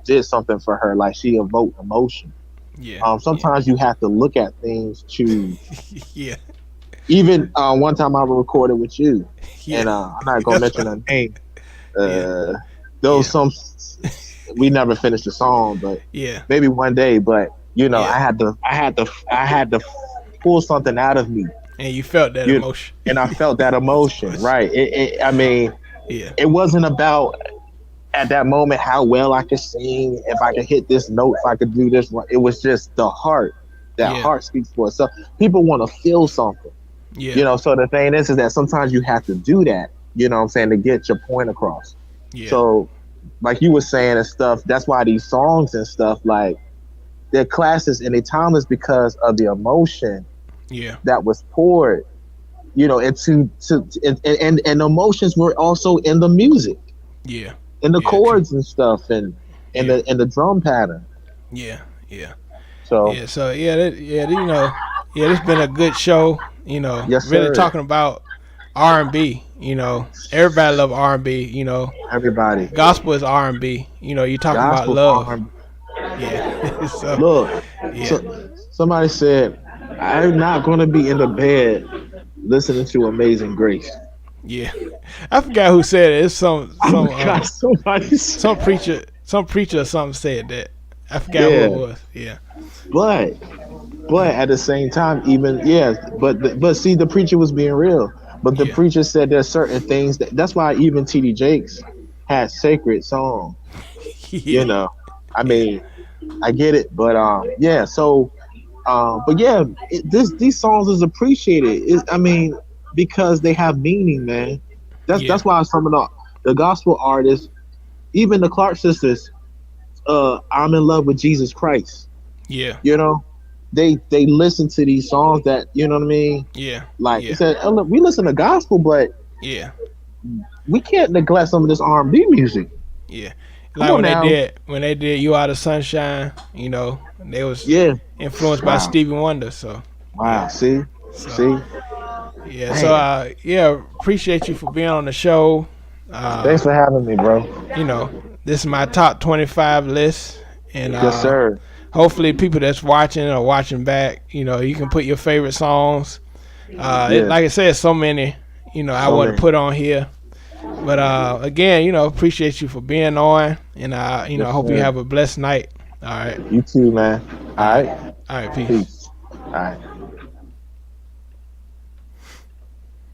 did something for her, like she evoked emotion. Yeah. Yeah. Sometimes you have to look at things to Yeah. even one time I recorded with you, Yeah. and I'm not gonna That's mention right. her name. Yeah. There was Yeah. some we never finished the song, but Yeah. maybe one day. But Yeah. I had to pull something out of me, And you felt that you emotion. and I felt that emotion. Right? I mean, Yeah. it wasn't about at that moment how well I could sing, if I could hit this note, if I could do this. It was just the heart. That Yeah. heart speaks for itself. People want to feel something. Yeah. So the thing is that sometimes you have to do that, what I'm saying, to get your point across. Yeah. So, like you were saying and stuff, that's why these songs and stuff, like, they're classics and they're timeless because of the emotion Yeah. that was poured, into and emotions were also in the music, Yeah. in the Yeah. True. chords and stuff, and Yeah. the drum pattern. Yeah. Yeah. So, Yeah. So it's been a good show. yes, Really sir. talking about R&B. Everybody love R&B. Everybody, Gospel is R&B. You're talking about gospel love. farm. Yeah. So Look, yeah. somebody said, I'm not going to be in the bed listening to Amazing Grace. Yeah. I forgot who said it. It's Oh my God, somebody said, some preacher or something said that. I forgot who yeah, it was. Yeah. but at the same time, even, yeah, but see, the preacher was being real. But the Yeah. preacher said there's certain things that's why even TD Jakes had sacred song. Yeah. I mean, I get it, but yeah. So, but yeah, these songs is appreciated. I mean, because they have meaning, man. Yeah. That's why some of the gospel artists, even the Clark sisters, I'm in love with Jesus Christ. Yeah. They listen to these songs that, you know what I mean. Yeah. Like Yeah. he said, oh, look, we listen to gospel, but Yeah. we can't neglect some of this R&B music. Yeah. Come Like on now. when they did "You Are the Sunshine," they was Yeah. influenced by Wow. Stevie Wonder. So Wow. yeah. See. So See. yeah. Man. So appreciate you for being on the show. Thanks for having me, bro. This is my top 25 list, and Yes, sir. hopefully people that's watching or watching back, you can put your favorite songs. Like I said, so many, I want to put on here. But again, appreciate you for being on, and I hope you have a blessed night. All right. You too, man. All right. All right. Peace. Peace. All right.